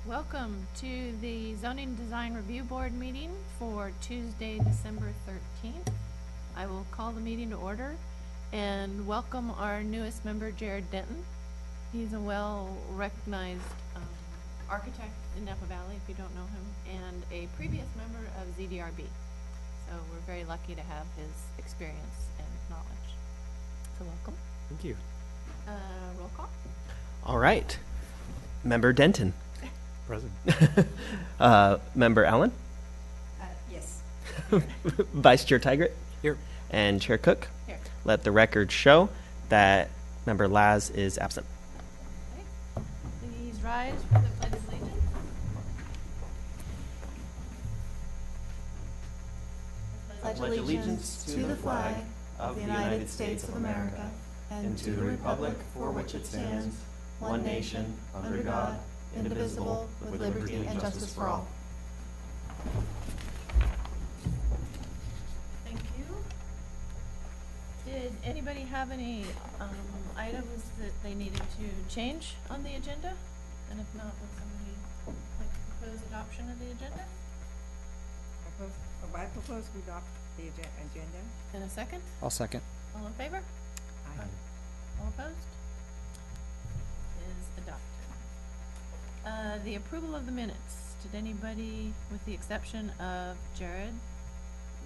Welcome to the Zoning Design Review Board meeting for Tuesday, December 13th. I will call the meeting to order and welcome our newest member, Jared Denton. He's a well-recognized architect in Napa Valley, if you don't know him, and a previous member of ZDRB. So we're very lucky to have his experience and knowledge. So welcome. Thank you. Roll call. All right. Member Denton. Present. Member Allen. Yes. Vice Chair Tigert. Here. And Chair Cook. Here. Let the record show that Member Laz is absent. Okay. Please rise for the Pledge of Allegiance. Pledge allegiance to the flag of the United States of America and to the republic for which it stands, one nation, under God, indivisible, with liberty and justice for all. Thank you. Did anybody have any items that they needed to change on the agenda? And if not, would somebody like to propose adoption of the agenda? I propose we adopt the agenda. In a second? I'll second. All in favor? Aye. All opposed? Is adopted. The approval of the minutes. Did anybody, with the exception of Jared,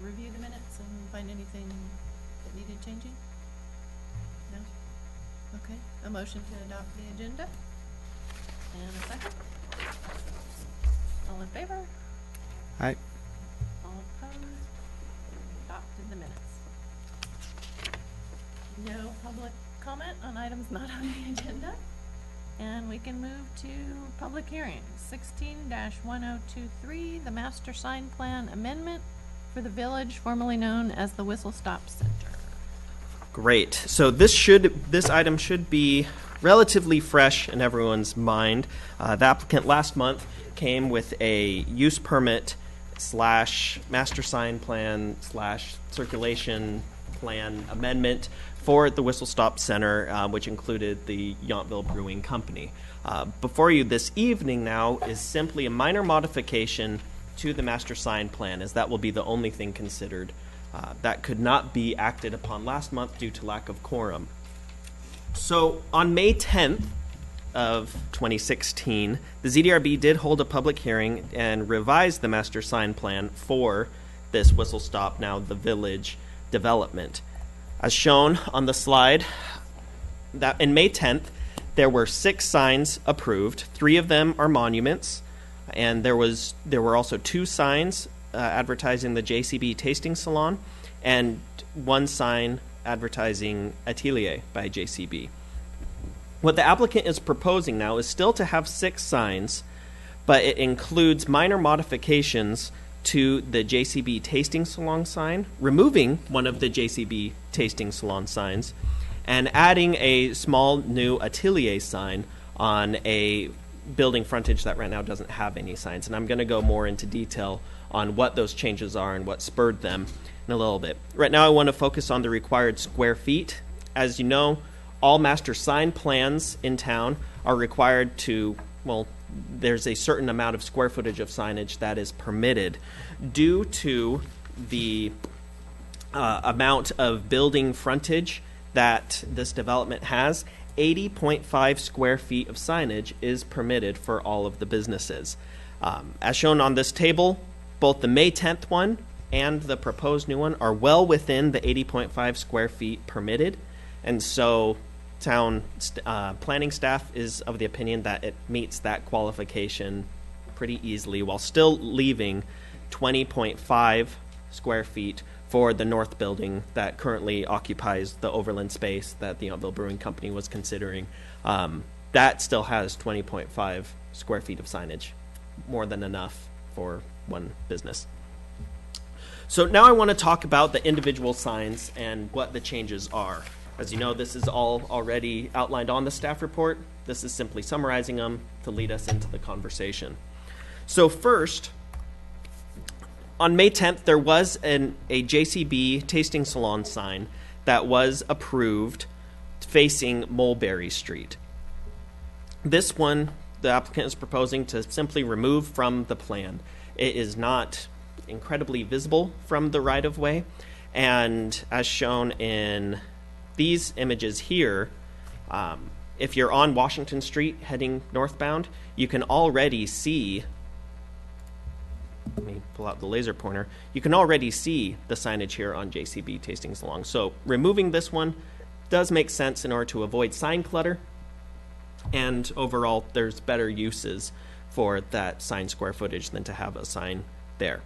review the minutes and find anything that needed changing? No? Okay, a motion to adopt the agenda? And a second? All in favor? Aye. All opposed? Adopted the minutes. No public comment on items not on the agenda? And we can move to public hearing, 16-1023, the master sign plan amendment for the village formerly known as the Whistle Stop Center. Great. So this item should be relatively fresh in everyone's mind. The applicant last month came with a use permit / master sign plan / circulation plan amendment for the Whistle Stop Center, which included the Yountville Brewing Company. Before you this evening now is simply a minor modification to the master sign plan, as that will be the only thing considered. That could not be acted upon last month due to lack of quorum. So on May 10th of 2016, the ZDRB did hold a public hearing and revised the master sign plan for this Whistle Stop, now the Village development. As shown on the slide, that in May 10th, there were 6 signs approved. 3 of them are monuments, and there were also 2 signs advertising the JCB Tasting Salon, and 1 sign advertising Atelier by JCB. What the applicant is proposing now is still to have 6 signs, but it includes minor modifications to the JCB Tasting Salon sign, removing one of the JCB Tasting Salon signs, and adding a small new Atelier sign on a building frontage that right now doesn't have any signs. And I'm going to go more into detail on what those changes are and what spurred them in a little bit. Right now I want to focus on the required square feet. As you know, all master sign plans in town are required to, well, there's a certain amount of square footage of signage that is permitted due to the amount of building frontage that this development has. 80.5 square feet of signage is permitted for all of the businesses. As shown on this table, both the May 10th one and the proposed new one are well within the 80.5 square feet permitted, and so town planning staff is of the opinion that it meets that qualification pretty easily while still leaving 20.5 square feet for the north building that currently occupies the overland space that the Yountville Brewing Company was considering. That still has 20.5 square feet of signage, more than enough for one business. So now I want to talk about the individual signs and what the changes are. As you know, this is all already outlined on the staff report. This is simply summarizing them to lead us into the conversation. So first, on May 10th, there was a JCB Tasting Salon sign that was approved facing Mulberry Street. This one the applicant is proposing to simply remove from the plan. It is not incredibly visible from the right-of-way, and as shown in these images here, if you're on Washington Street heading northbound, you can already see, let me pull out the laser pointer, you can already see the signage here on JCB Tasting Salon. So removing this one does make sense in order to avoid sign clutter, and overall there's better uses for that sign square footage than to have a sign there.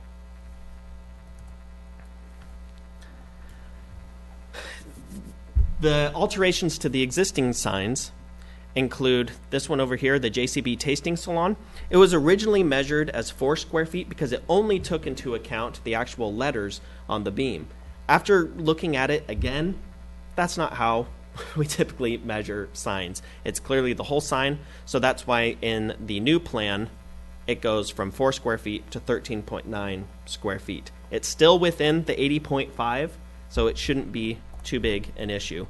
The alterations to the existing signs include this one over here, the JCB Tasting Salon. It was originally measured as 4 square feet because it only took into account the actual letters on the beam. After looking at it again, that's not how we typically measure signs. It's clearly the whole sign, so that's why in the new plan it goes from 4 square feet to 13.9 square feet. It's still within the 80.5, so it shouldn't be too big an issue.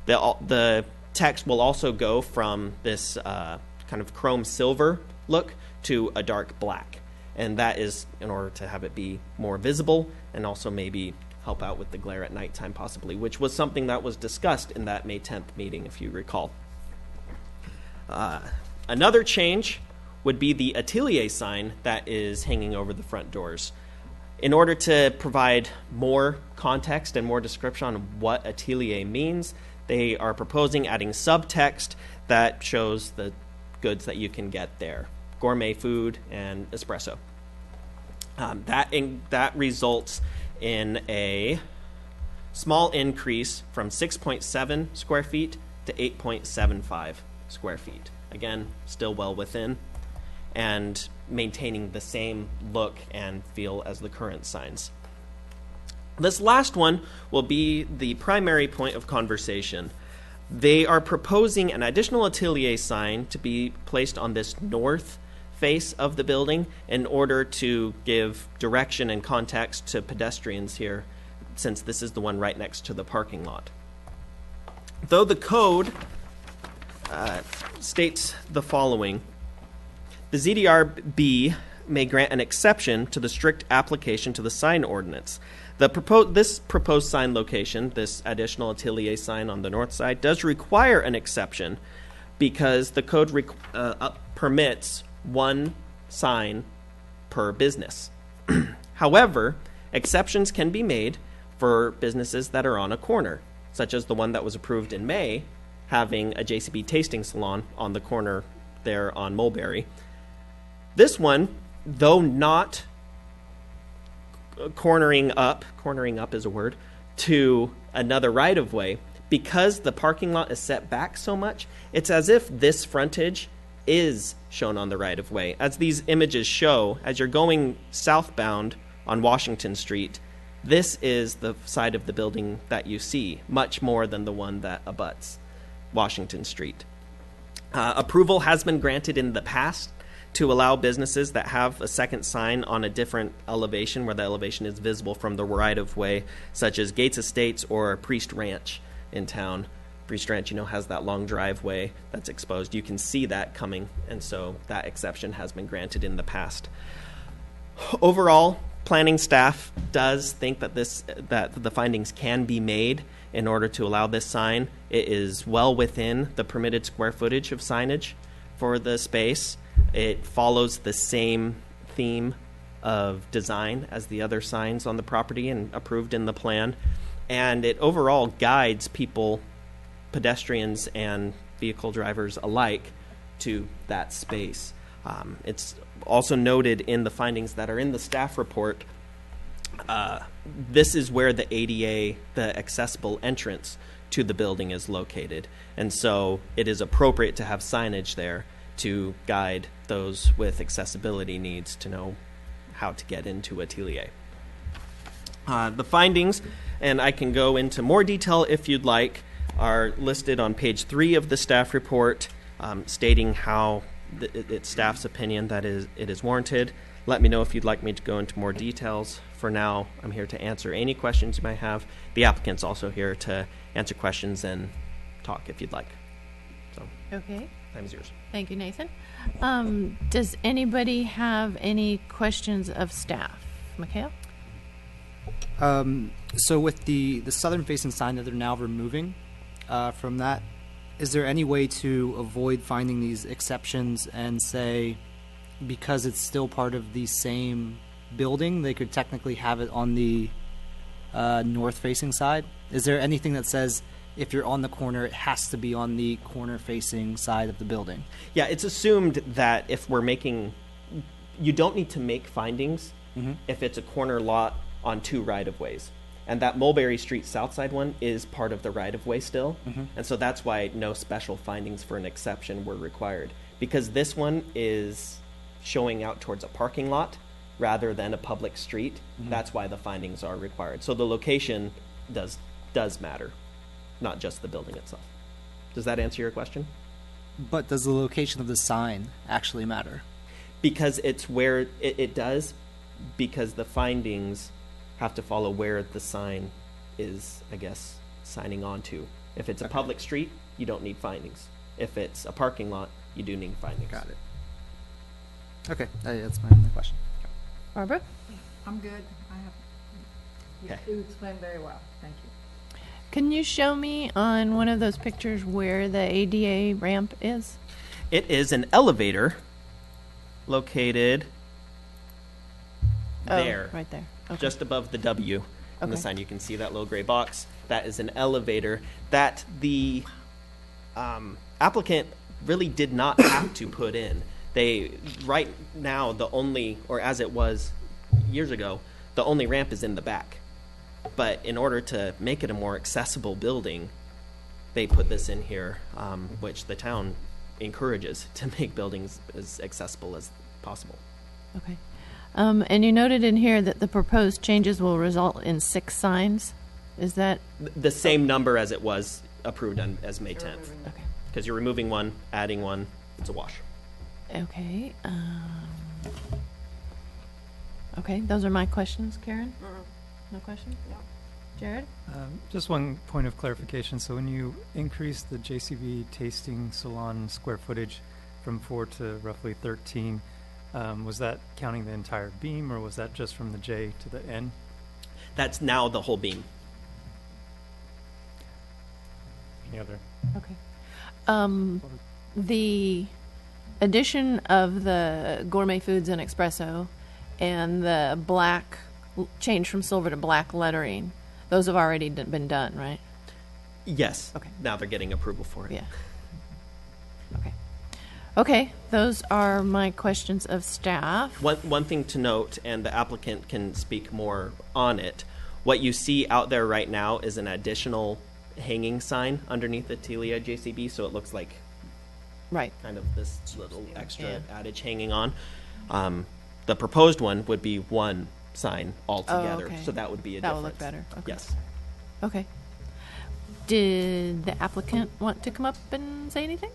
The text will also go from this kind of chrome silver look to a dark black, and that is in order to have it be more visible and also maybe help out with the glare at nighttime possibly, which was something that was discussed in that May 10th meeting, if you recall. Another change would be the Atelier sign that is hanging over the front doors. In order to provide more context and more description on what Atelier means, they are proposing adding subtext that shows the goods that you can get there: gourmet food and espresso. That results in a small increase from 6.7 square feet to 8.75 square feet. Again, still well within, and maintaining the same look and feel as the current signs. This last one will be the primary point of conversation. They are proposing an additional Atelier sign to be placed on this north face of the building in order to give direction and context to pedestrians here, since this is the one right next to the parking lot. Though the code states the following: the ZDRB may grant an exception to the strict application to the sign ordinance. This proposed sign location, this additional Atelier sign on the north side, does require an exception because the code permits 1 sign per business. However, exceptions can be made for businesses that are on a corner, such as the one that was approved in May, having a JCB Tasting Salon on the corner there on Mulberry. This one, though not cornering up is a word, to another right-of-way, because the parking lot is set back so much, it's as if this frontage is shown on the right-of-way. As these images show, as you're going southbound on Washington Street, this is the side of the building that you see, much more than the one that abuts Washington Street. Approval has been granted in the past to allow businesses that have a second sign on a different elevation, where the elevation is visible from the right-of-way, such as Gates Estates or Priest Ranch in town. Priest Ranch, has that long driveway that's exposed. You can see that coming, and so that exception has been granted in the past. Overall, planning staff does think that the findings can be made in order to allow this sign. It is well within the permitted square footage of signage for the space. It follows the same theme of design as the other signs on the property and approved in the plan. And it overall guides people, pedestrians and vehicle drivers alike, to that space. It's also noted in the findings that are in the staff report, this is where the ADA, the accessible entrance to the building, is located. And so it is appropriate to have signage there to guide those with accessibility needs to know how to get into Atelier. The findings, and I can go into more detail if you'd like, are listed on page 3 of the staff report, stating how it's staff's opinion that it is warranted. Let me know if you'd like me to go into more details. For now, I'm here to answer any questions you might have. The applicant's also here to answer questions and talk if you'd like. So Okay. Time is yours. Thank you, Nathan. Does anybody have any questions of staff? Mikhail? So with the southern facing sign that they're now removing from that, is there any way to avoid finding these exceptions and say, because it's still part of the same building, they could technically have it on the north facing side? Is there anything that says if you're on the corner, it has to be on the corner facing side of the building? Yeah, it's assumed that if we're making, you don't need to make findings if it's a corner lot on 2 right-of-ways. And that Mulberry Street South Side one is part of the right-of-way still. And so that's why no special findings for an exception were required. Because this one is showing out towards a parking lot rather than a public street. That's why the findings are required. So the location does matter, not just the building itself. Does that answer your question? But does the location of the sign actually matter? Because it's where it does, because the findings have to follow where the sign is, I guess, signing on to. If it's a public street, you don't need findings. If it's a parking lot, you do need findings. Got it. Okay, that's my only question. Barbara? I'm good. I have, Okay. you explained very well. Thank you. Can you show me on one of those pictures where the ADA ramp is? It is an elevator located there, Oh, right there. Okay. just above the W on the Okay. sign. You can see that little gray box. That is an elevator that the applicant really did not have to put in. They, right now, the only, or as it was years ago, the only ramp is in the back. But in order to make it a more accessible building, they put this in here, which the town encourages to make buildings as accessible as possible. Okay. And you noted in here that the proposed changes will result in 6 signs. Is that The same number as it was approved on, as May 10th. okay? Because you're removing one, adding one, it's a wash. Okay. Okay. Those are my questions. Karen? No questions? Jared? Just one point of clarification. So when you increase the JCB tasting salon square footage from 4 to roughly 13, was that counting the entire beam, or was that just from the J to the N? That's now the whole beam. Any other? Okay. The addition of the gourmet foods and espresso and the black change from silver to black lettering, those have already been done, right? Yes. Okay. Now they're getting approval for it. Yeah. Okay. Okay, those are my questions of staff. One thing to note, and the applicant can speak more on it, what you see out there right now is an additional hanging sign underneath the Telia JCB, so it looks like Right. kind of this little extra Yeah. adage hanging on. The proposed one would be one sign altogether, okay. so that would be a That difference. will look better. Okay. Yes. Okay. Did the applicant want to come up and say anything?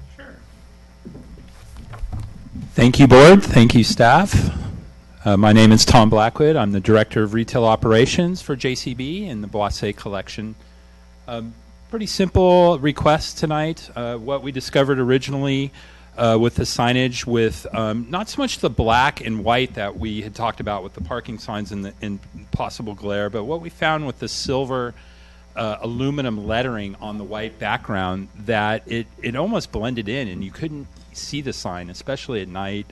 Thank you, board. Thank you, staff. My name is Tom Blackwood. I'm the Director of Retail Operations for JCB in the Boissé Collection. Pretty simple request tonight. What we discovered originally with the signage with not so much the black and white that we had talked about with the parking signs and possible glare, but what we found with the silver aluminum lettering on the white background, that it almost blended in and you couldn't see the sign, especially at night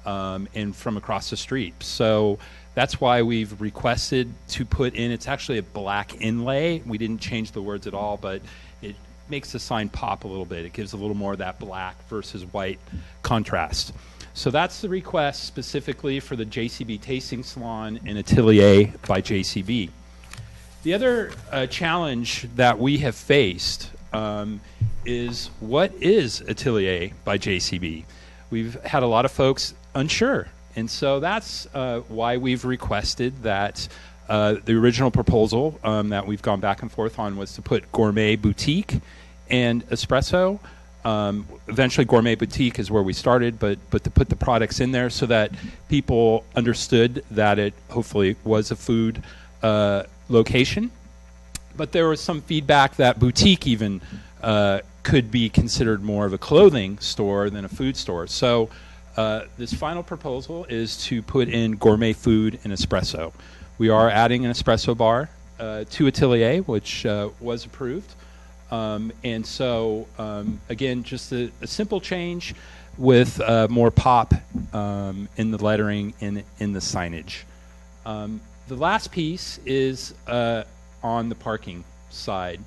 and from across the street. So that's why we've requested to put in, it's actually a black inlay. We didn't change the words at all, but it makes the sign pop a little bit. It gives a little more of that black versus white contrast. So that's the request specifically for the JCB Tasting Salon and Atelier by JCB. The other challenge that we have faced is, what is Atelier by JCB? We've had a lot of folks unsure, and so that's why we've requested that the original proposal that we've gone back and forth on was to put Gourmet Boutique and Espresso. Eventually Gourmet Boutique is where we started, but to put the products in there so that people understood that it hopefully was a food location. But there was some feedback that boutique even could be considered more of a clothing store than a food store. So this final proposal is to put in gourmet food and espresso. We are adding an espresso bar to Atelier, which was approved. And so, again, just a simple change with more pop in the lettering in the signage. The last piece is on the parking side.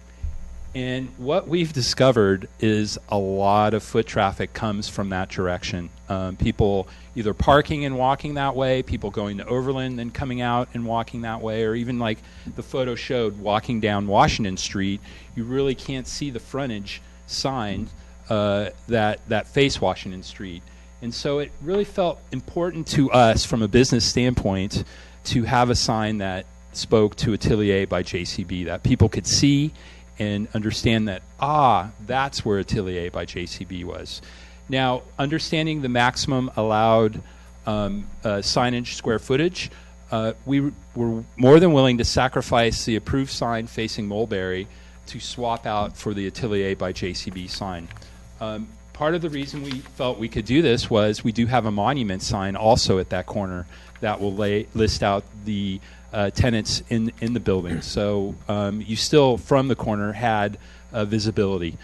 And what we've discovered is a lot of foot traffic comes from that direction. People either parking and walking that way, people going to Overland and coming out and walking that way, or even like the photo showed, walking down Washington Street, you really can't see the frontage sign that face Washington Street. And so it really felt important to us from a business standpoint to have a sign that spoke to Atelier by JCB, that people could see and understand that, that's where Atelier by JCB was. Now, understanding the maximum allowed signage square footage, we were more than willing to sacrifice the approved sign facing Mulberry to swap out for the Atelier by JCB sign. Part of the reason we felt we could do this was we do have a monument sign also at that corner that will list out the tenants in the building. So you still, from the corner, had visibility,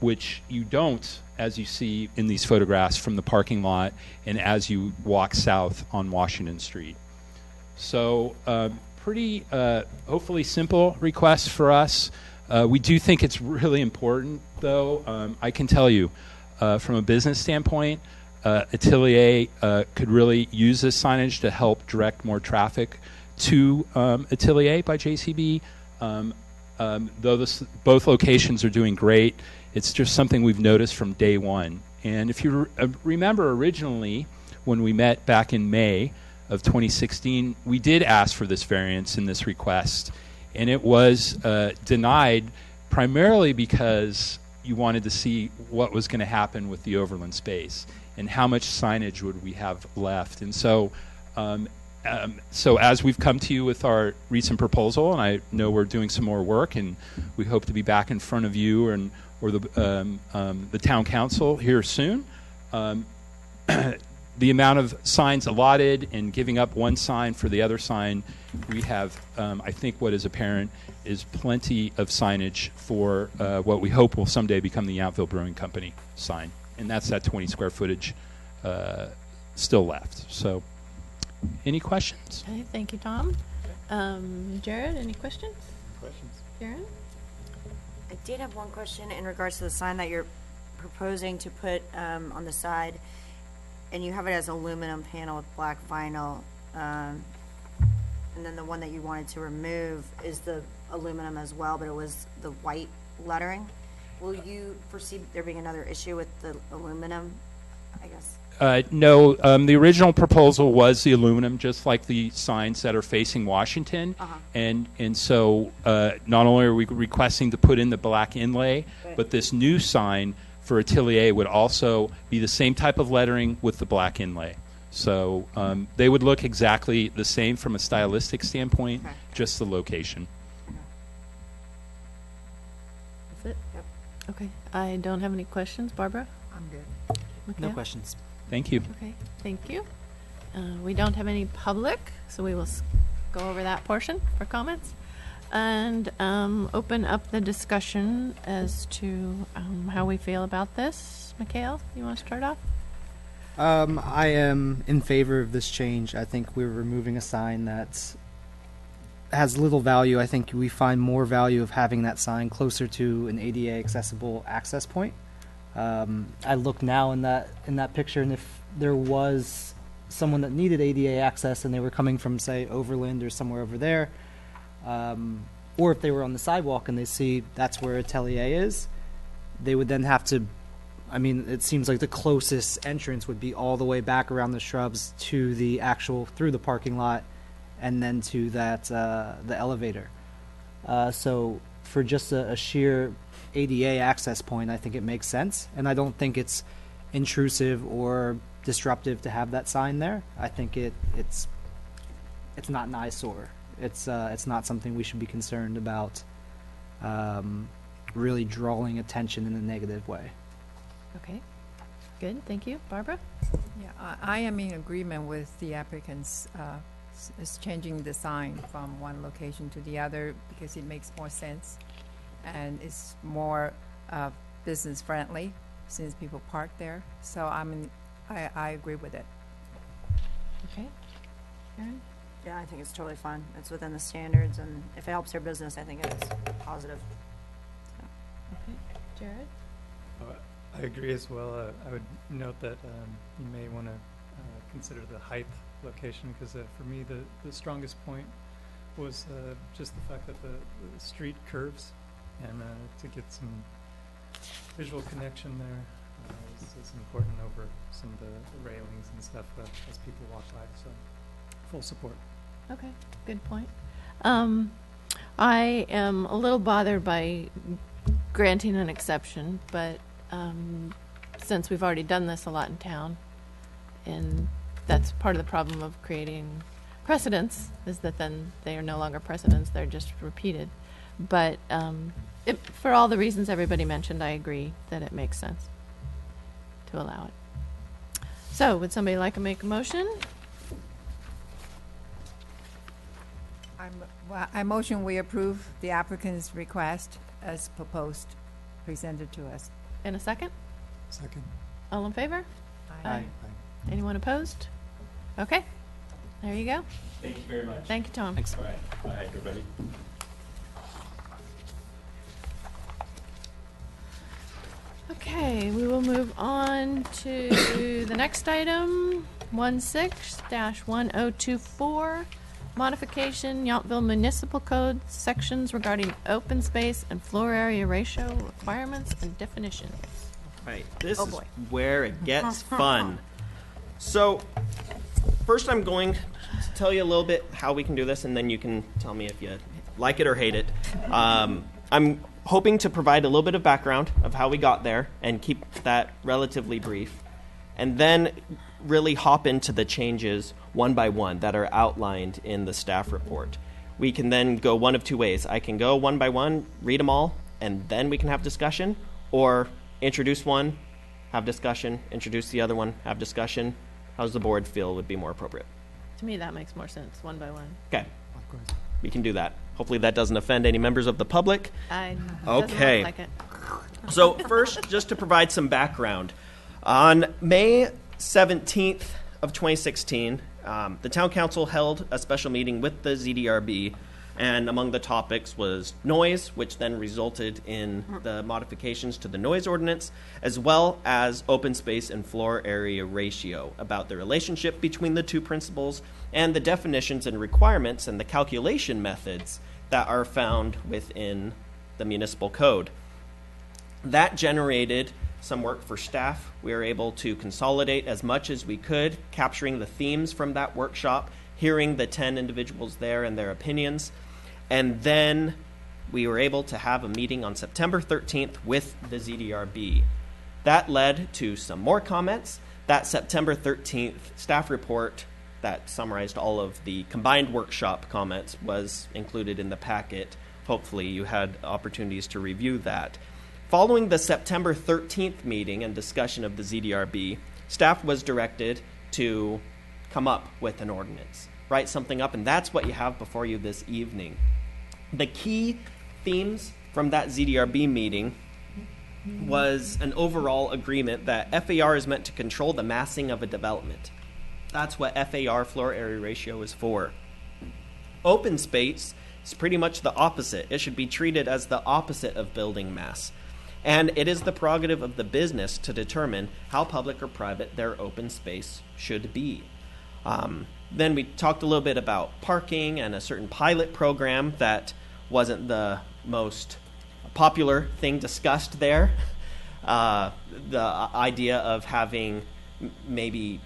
which you don't, as you see in these photographs from the parking lot and as you walk south on Washington Street. So pretty, hopefully simple request for us. We do think it's really important, though. I can tell you, from a business standpoint, Atelier could really use this signage to help direct more traffic to Atelier by JCB. Though both locations are doing great, it's just something we've noticed from day one. And if you remember originally, when we met back in May of 2016, we did ask for this variance in this request. And it was denied primarily because you wanted to see what was going to happen with the Overland space and how much signage would we have left. And so so as we've come to you with our recent proposal, and I know we're doing some more work, and we hope to be back in front of you or the town council here soon. The amount of signs allotted and giving up one sign for the other sign, we have, I think what is apparent is plenty of signage for what we hope will someday become the Yountville Brewing Company sign. And that's that 20 square footage still left. So any questions? Okay, thank you, Tom. Jared, any questions? Karen? I did have one question in regards to the sign that you're proposing to put on the side, and you have it as aluminum panel with black vinyl, and then the one that you wanted to remove is the aluminum as well, but it was the white lettering. Will you foresee there being another issue with the aluminum, I guess? No, the original proposal was the aluminum, just like the signs that are facing Washington. And so not only are we requesting to put in the black inlay, but this new sign for Atelier would also be the same type of lettering with the black inlay. So they would look exactly the same from a stylistic standpoint, just the location. That's it? Yep. Okay, I don't have any questions. Barbara? I'm good. No Mikhail? questions. Thank you. Okay, thank you. We don't have any public, so we will go over that portion for comments and open up the discussion as to how we feel about this. Mikhail, you want to start off? I am in favor of this change. I think we're removing a sign that has little value. I think we find more value of having that sign closer to an ADA accessible access point. I look now in that picture, and if there was someone that needed ADA access and they were coming from, say, Overland or somewhere over there, or if they were on the sidewalk and they see that's where Atelier is, they would then have to, I mean, it seems like the closest entrance would be all the way back around the shrubs to the actual, through the parking lot, and then to that, the elevator. So for just a sheer ADA access point, I think it makes sense, and I don't think it's intrusive or disruptive to have that sign there. I think it's not an eyesore. It's not something we should be concerned about really drawing attention in a negative way. Okay, good, thank you. Barbara? Yeah, I am in agreement with the applicants, is changing the sign from one location to the other because it makes more sense and it's more business friendly since people park there. So I agree with it. Okay. Karen? Yeah, I think it's totally fine. It's within the standards, and if it helps their business, I think it's positive. Okay. Jared? I agree as well. I would note that you may want to consider the height location, because for me the strongest point was just the fact that the street curves, and to get some visual connection there is important over some of the railings and stuff as people walk by. So full support. Okay, good point. I am a little bothered by granting an exception, but since we've already done this a lot in town, and that's part of the problem of creating precedents, is that then they are no longer precedents, they're just repeated. But for all the reasons everybody mentioned, I agree that it makes sense to allow it. So, would somebody like to make a motion? I motion we approve the applicant's request as proposed, presented to us. In a second? Second. All in favor? Aye. Anyone opposed? Okay, there you go. Thank you very much. Thank you, Tom. Thanks. All right. Bye, everybody. Okay, we will move on to the next item, 16-1024, modification, Yountville Municipal Code sections regarding open space and floor area ratio requirements and definitions. Right, this Oh, is boy. where it gets fun. So, first I'm going to tell you a little bit how we can do this, and then you can tell me if you like it or hate it. I'm hoping to provide a little bit of background of how we got there and keep that relatively brief, and then really hop into the changes one by one that are outlined in the staff report. We can then go one of two ways. I can go one by one, read them all, and then we can have discussion, or introduce one, have discussion, introduce the other one, have discussion. How does the board feel would be more appropriate? To me, that makes more sense, one by one. Okay, Of course. we can do that. Hopefully that doesn't offend any members of the public. Doesn't Okay. look like it. So first, just to provide some background, on May 17th of 2016, the town council held a special meeting with the ZDRB, and among the topics was noise, which then resulted in the modifications to the noise ordinance, as well as open space and floor area ratio, about the relationship between the two principles and the definitions and requirements and the calculation methods that are found within the municipal code. That generated some work for staff. We were able to consolidate as much as we could, capturing the themes from that workshop, hearing the 10 individuals there and their opinions. And then we were able to have a meeting on September 13th with the ZDRB. That led to some more comments. That September 13th staff report that summarized all of the combined workshop comments was included in the packet. Hopefully you had opportunities to review that. Following the September 13th meeting and discussion of the ZDRB, staff was directed to come up with an ordinance, write something up, and that's what you have before you this evening. The key themes from that ZDRB meeting was an overall agreement that FAR is meant to control the massing of a development. That's what FAR, floor area ratio, is for. Open space is pretty much the opposite. It should be treated as the opposite of building mass. And it is the prerogative of the business to determine how public or private their open space should be. Then we talked a little bit about parking and a certain pilot program that wasn't the most popular thing discussed there. The idea of having maybe,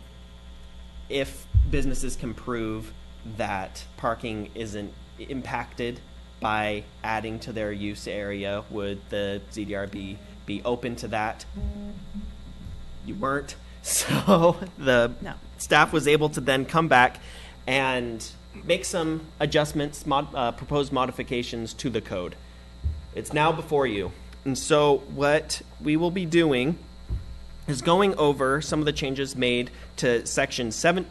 if businesses can prove that parking isn't impacted by adding to their use area, would the ZDRB be open to that? You weren't. So the staff was able to then come back and make some adjustments, proposed modifications to the code. It's now before you. And so what we will be doing is going over some of the changes made to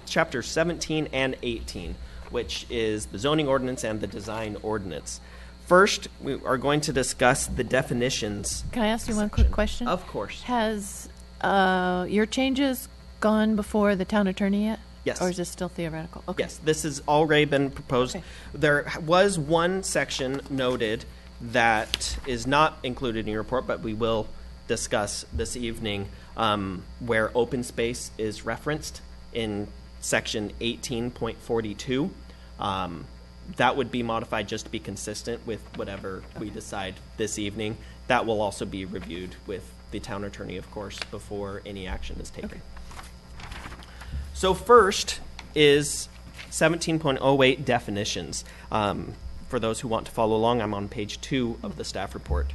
chapter 17 and 18, which is the zoning ordinance and the design ordinance. First, we are going to discuss the definitions. Can I ask you one quick question? Of course. Has your changes gone before the town attorney yet? Yes. Or is this still theoretical? Okay. Yes, this has already been proposed. Okay. There was one section noted that is not included in your report, but we will discuss this evening, where open space is referenced in section 18.42. That would be modified just to be consistent with whatever we decide this evening. That will also be reviewed with the town attorney, of course, before any action is taken. Okay. So first is 17.08 definitions. For those who want to follow along, I'm on page 2 of the staff report.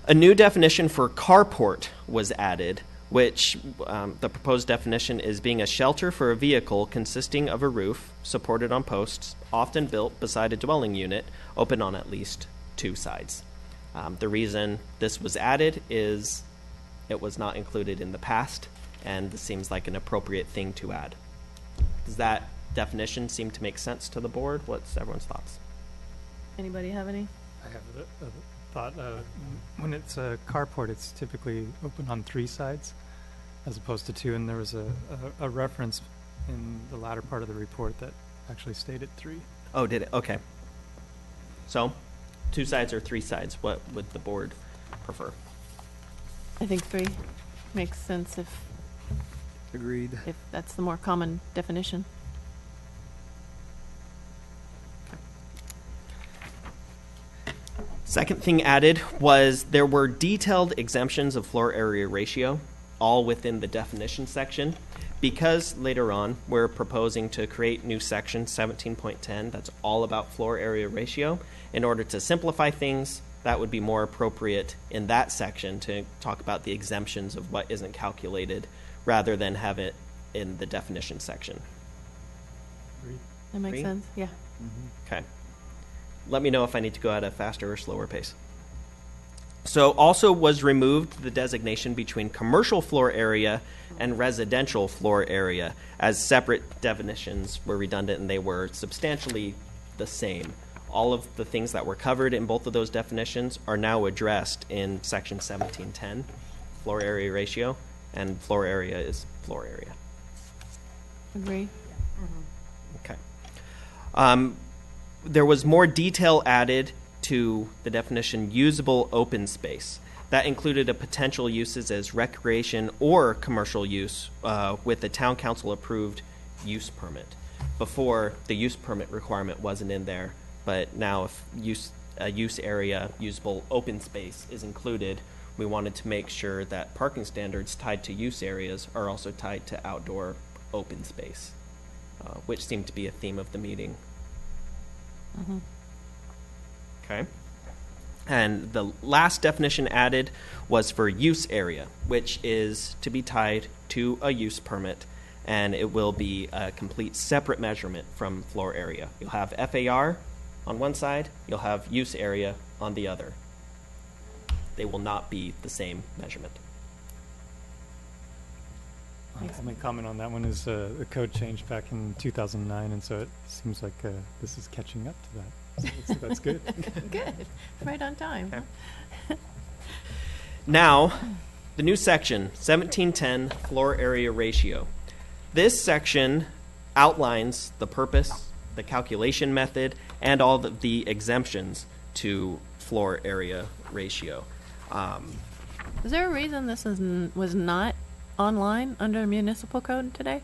A new definition for carport was added, which the proposed definition is being a shelter for a vehicle consisting of a roof supported on posts, often built beside a dwelling unit, open on at least 2 sides. The reason this was added is it was not included in the past, and this seems like an appropriate thing to add. Does that definition seem to make sense to the board? What's everyone's thoughts? Anybody have any? I have a thought. When it's a carport, it's typically open on 3 sides as opposed to 2, and there was a reference in the latter part of the report that actually stated 3. Oh, did it? Okay. So, 2 sides or 3 sides? What would the board prefer? I think 3 makes sense Agreed. if that's the more common definition. Second thing added was there were detailed exemptions of floor area ratio, all within the definition section. Because later on we're proposing to create new section 17.10 that's all about floor area ratio, in order to simplify things, that would be more appropriate in that section to talk about the exemptions of what isn't calculated rather than have it in the definition section. That makes Agree? sense? Yeah. Okay. Let me know if I need to go at a faster or slower pace. So also was removed the designation between commercial floor area and residential floor area, as separate definitions were redundant and they were substantially the same. All of the things that were covered in both of those definitions are now addressed in section 1710, floor area ratio, and floor area is floor area. Agree. Okay. There was more detail added to the definition usable open space. That included a potential uses as recreation or commercial use with a town council approved use permit. Before, the use permit requirement wasn't in there, but now if a use area, usable open space is included, we wanted to make sure that parking standards tied to use areas are also tied to outdoor open space, which seemed to be a theme of the meeting. Okay. And the last definition added was for use area, which is to be tied to a use permit, and it will be a complete separate measurement from floor area. You'll have FAR on one side, you'll have use area on the other. They will not be the same measurement. My comment on that one is the code changed back in 2009, and so it seems like this is catching up to that. So that's good. Good. Right on time. Okay. Now, the new section, 1710, floor area ratio. This section outlines the purpose, the calculation method, and all the exemptions to floor area ratio. Is there a reason this was not online under municipal code today?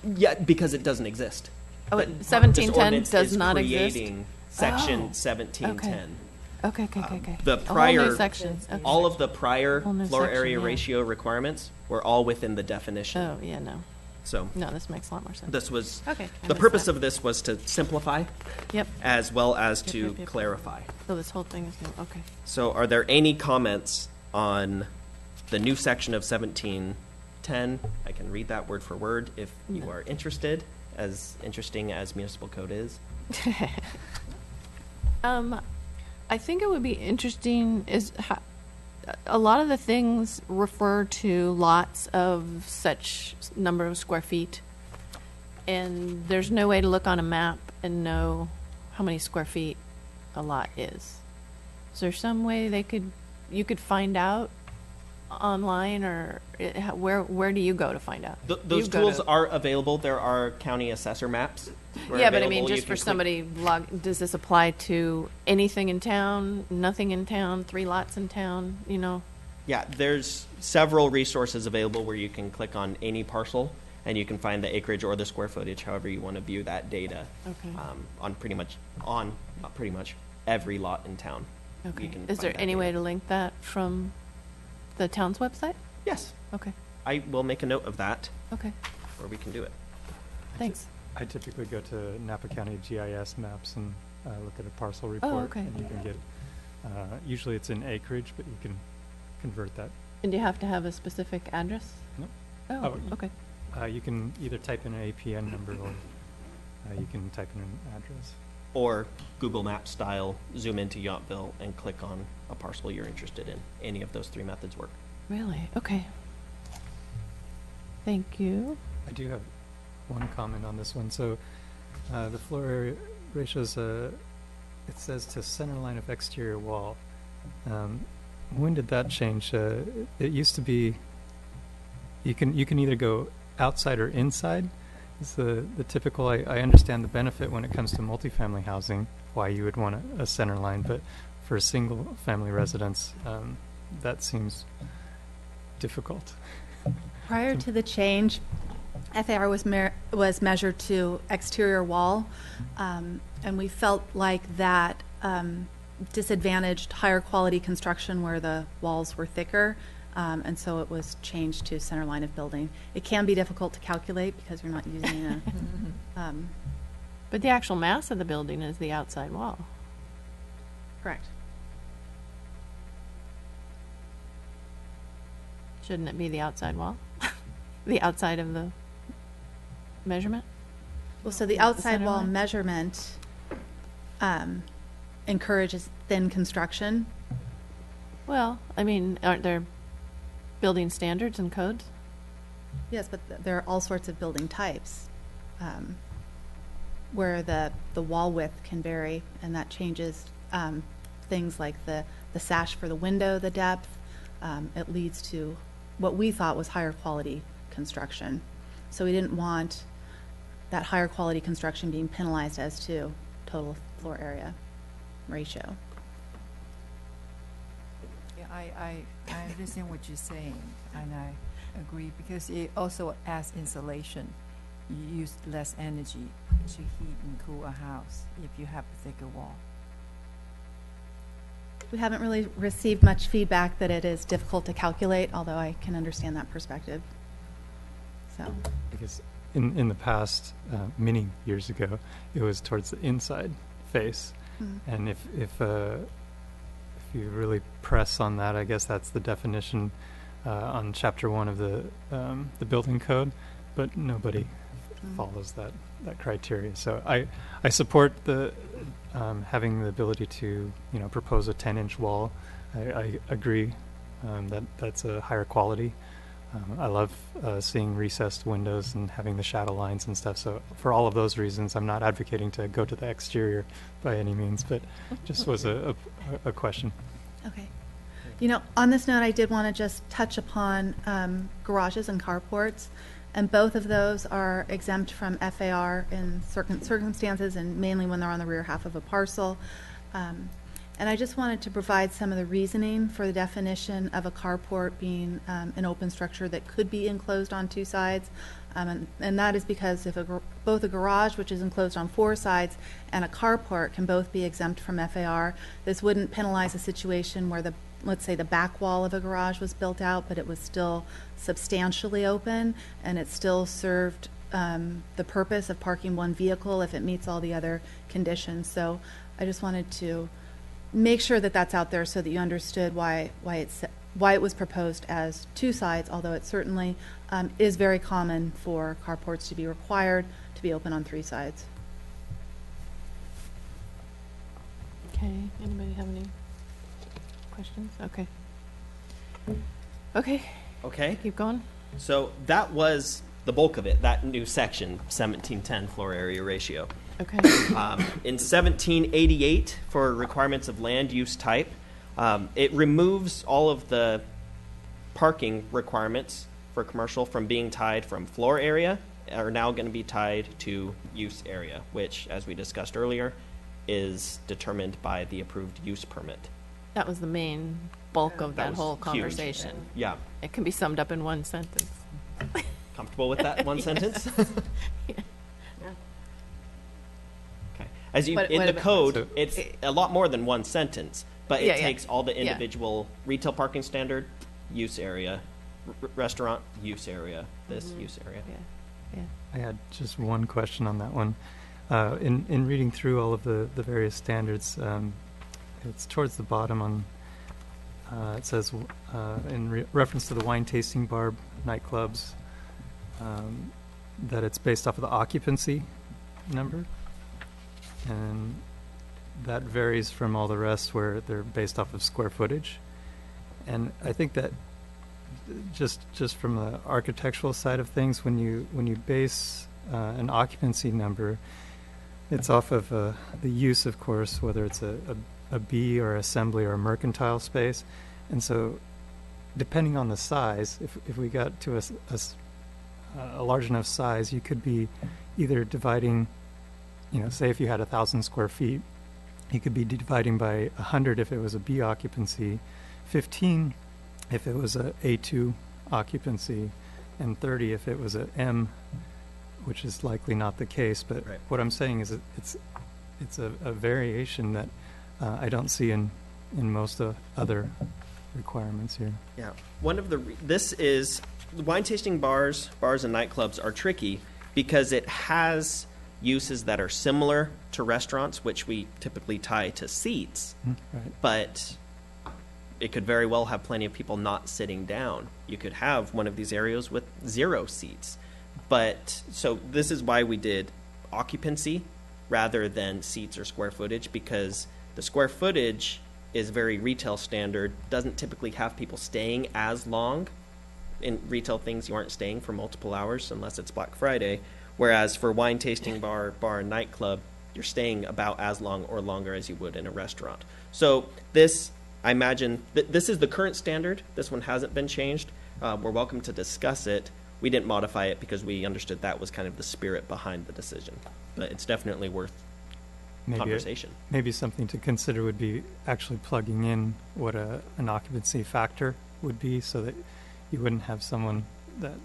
Yeah, because it doesn't exist. Oh, But 1710 this ordinance does is not exist? creating section Oh, 1710. Okay. The A whole prior, new section. Okay. all of the prior Whole new floor section, area yeah. ratio requirements were all within the definition. Oh, yeah, no. So No, this makes a lot more sense. this was, Okay. I the missed purpose that. of this was to simplify Yep. as well as Yep, to yep, yep. clarify. So this whole thing is new. Okay. So are there any comments on the new section of 1710? I can read that word for word if you No. are interested, as interesting as municipal code is. I think it would be interesting is a lot of the things refer to lots of such number of square feet, and there's no way to look on a map and know how many square feet a lot is. Is there some way you could find out online, or where do you go to find out? Those tools are available. There are county assessor maps. Yeah, but I mean, just for somebody, does this apply to anything in town, nothing in town, 3 lots in town, you know? Yeah, there's several resources available where you can click on any parcel and you can find the acreage or the square footage, however you want to view that data. Okay. On pretty much every lot in town. Okay. You can Is there find that any data. way to link that from the town's website? Yes, Okay, I will make a note of that, okay, or we can do it. thanks. I typically go to Napa County GIS maps and look at a parcel report. okay. And you can get, usually it's in acreage, but you can convert that. And do you have to have a specific address? No. Oh, Oh, okay. You can either type in an APN number or you can type in an address. Or Google Maps style, zoom into Yountville and click on a parcel you're interested in. Any of those 3 methods work. Really? Okay. Thank you. I do have one comment on this one. So the floor area ratios, it says to center line of exterior wall. When did that change? It used to be you can either go outside or inside. It's the typical. I understand the benefit when it comes to multifamily housing, why you would want a center line, but for a single family residence, that seems difficult. Prior to the change, FAR was measured to exterior wall, and we felt like that disadvantaged higher quality construction where the walls were thicker, and so it was changed to center line of building. It can be difficult to calculate because you're not using a But the actual mass of the building is the outside wall. correct. Shouldn't it be the outside wall? The outside of the measurement? Well, so the The outside center wall line? measurement encourages thin construction. Well, I mean, aren't there building standards and codes? Yes, but there are all sorts of building types where the wall width can vary, and that changes things like the sash for the window, the depth. It leads to what we thought was higher quality construction. So we didn't want that higher quality construction being penalized as to total floor area ratio. Yeah, I understand what you're saying, and I agree, because it also adds insulation. You use less energy to heat and cool a house if you have a thicker wall. We haven't really received much feedback that it is difficult to calculate, although I can understand that perspective. So, Because in the past, many years ago, it was towards the inside face, and if you really press on that, I guess that's the definition on Chapter 1 of the building code, but nobody follows that criteria. So I support the having the ability to propose a 10-inch wall. I agree that's a higher quality. I love seeing recessed windows and having the shadow lines and stuff. So for all of those reasons, I'm not advocating to go to the exterior by any means, but just was a question. okay. On this note, I did want to just touch upon garages and carports, and both of those are exempt from FAR in certain circumstances, and mainly when they're on the rear half of a parcel. And I just wanted to provide some of the reasoning for the definition of a carport being an open structure that could be enclosed on 2 sides. And that is because if both a garage, which is enclosed on 4 sides, and a carport can both be exempt from FAR, this wouldn't penalize a situation where let's say the back wall of a garage was built out, but it was still substantially open, and it still served the purpose of parking one vehicle if it meets all the other conditions. So I just wanted to make sure that that's out there so that you understood why it was proposed as 2 sides, although it certainly is very common for carports to be required to be open on 3 sides. Okay, anybody have any questions? Okay. Okay, Okay. keep going. So that was the bulk of it, that new section, 1710 floor area ratio. Okay, In 1788, for requirements of land use type, it removes all of the parking requirements for commercial from being tied from floor area, are now going to be tied to use area, which, as we discussed earlier, is determined by the approved use permit. that was the main bulk of That that was whole huge. conversation. Yeah. It can be summed up in one sentence. Comfortable with that one sentence? Okay. As you, What- in what the about- code, So- it's a lot more than one sentence, but it Yeah, yeah. takes all the Yeah. individual retail parking standard, use area, restaurant use area, this use area. Yeah, I had just one question on that one. In reading through all of the various standards, it's towards the bottom on, it says, in reference to the wine tasting bar nightclubs, that it's based off of the occupancy number. And that varies from all the rest where they're based off of square footage. And I think that just from the architectural side of things, when you base an occupancy number, it's off of the use, of course, whether it's a B or assembly or a mercantile space. And so depending on the size, if we got to a large enough size, you could be either dividing, say if you had 1,000 square feet, you could be dividing by 100 if it was a B occupancy, 15 if it was a A2 occupancy, and 30 if it was a M, which is likely not the case. But Right. what I'm saying is it's a variation that I don't see in most other requirements here. Yeah. One of this is, wine tasting bars and nightclubs are tricky because it has uses that are similar to restaurants, which we typically tie to seats, Right. but it could very well have plenty of people not sitting down. You could have one of these areas with 0 seats. But so this is why we did occupancy rather than seats or square footage, because the square footage is very retail standard, doesn't typically have people staying as long. In retail things, you aren't staying for multiple hours unless it's Black Friday. Whereas for wine tasting bar, and nightclub, you're staying about as long or longer as you would in a restaurant. So this, I imagine, this is the current standard. This one hasn't been changed. We're welcome to discuss it. We didn't modify it because we understood that was kind of the spirit behind the decision. But it's definitely worth conversation. Maybe something to consider would be actually plugging in what an occupancy factor would be, so that you wouldn't have someone that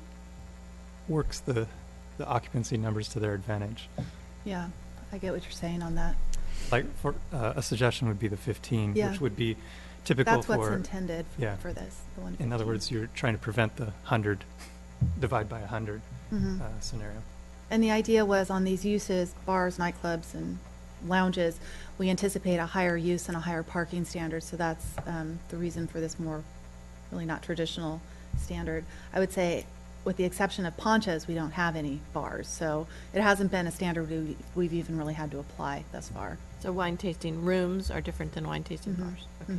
works the occupancy numbers to their advantage. Yeah, I get what you're saying on that. Like for a suggestion would be the 15, Yeah. which would be typical That's what's for. intended yeah. for this, the 115. In other words, you're trying to prevent the 100 divide by 100 Mhm. scenario. And the idea was on these uses, bars, nightclubs, and lounges, we anticipate a higher use and a higher parking standard, so that's the reason for this more, really not traditional standard. I would say, with the exception of Ponchas, we don't have any bars, so it hasn't been a standard we've even really had to apply thus far. so wine tasting rooms are different than wine tasting Mhm. bars. Okay.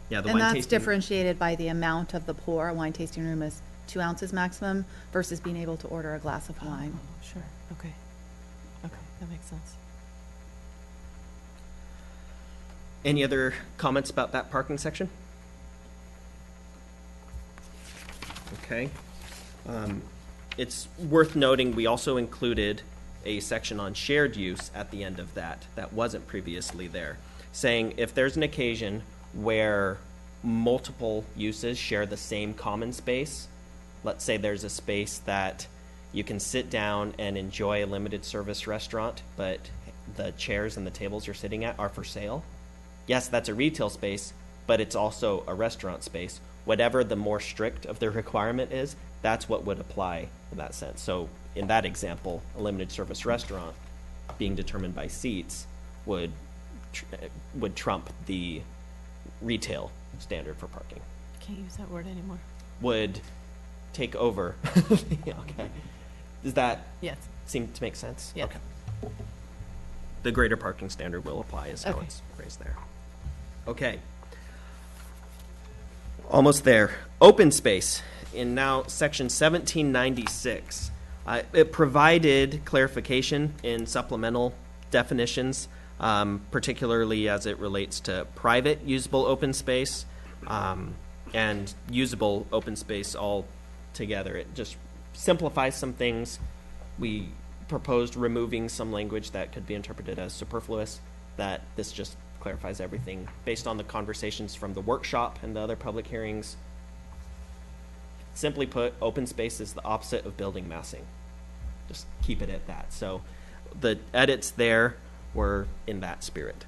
Yeah, the And wine that's tasting. differentiated by the amount of the pour. A wine tasting room is 2 ounces maximum versus being able to order a glass of wine. Oh, sure, okay. Okay, that makes sense. Any other comments about that parking section? Okay. It's worth noting we also included a section on shared use at the end of that wasn't previously there, saying if there's an occasion where multiple uses share the same common space, let's say there's a space that you can sit down and enjoy a limited service restaurant, but the chairs and the tables you're sitting at are for sale. Yes, that's a retail space, but it's also a restaurant space. Whatever the more strict of the requirement is, that's what would apply in that sense. So in that example, a limited service restaurant being determined by seats would trump the retail standard for parking. Can't use that word anymore. Would take over. Okay. Does that Yes. seem to make sense? Yes. Okay. the greater parking standard will apply is how Okay. it's phrased there. Okay. Almost there. Open space in now section 1796. It provided clarification in supplemental definitions, particularly as it relates to private usable open space and usable open space all together. It just simplifies some things. We proposed removing some language that could be interpreted as superfluous, that this just clarifies everything based on the conversations from the workshop and the other public hearings. Simply put, open space is the opposite of building massing. Just keep it at that. So the edits there were in that spirit.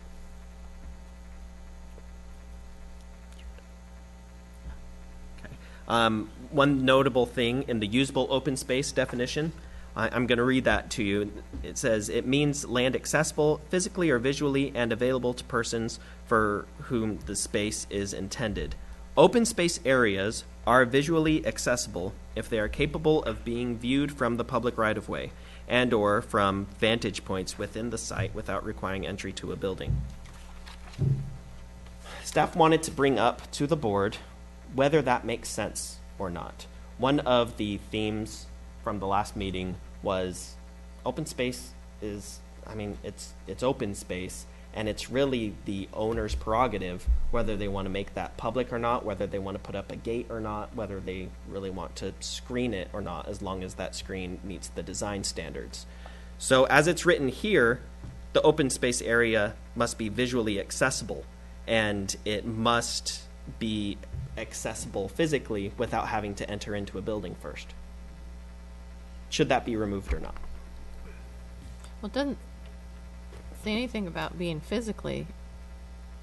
One notable thing in the usable open space definition, I'm going to read that to you. It says, it means land accessible physically or visually and available to persons for whom the space is intended. Open space areas are visually accessible if they are capable of being viewed from the public right-of-way and or from vantage points within the site without requiring entry to a building. Staff wanted to bring up to the board whether that makes sense or not. One of the themes from the last meeting was open space is, it's open space, and it's really the owner's prerogative whether they want to make that public or not, whether they want to put up a gate or not, whether they really want to screen it or not, as long as that screen meets the design standards. So as it's written here, the open space area must be visually accessible, and it must be accessible physically without having to enter into a building first. Should that be removed or not? Well, it doesn't say anything about being physically,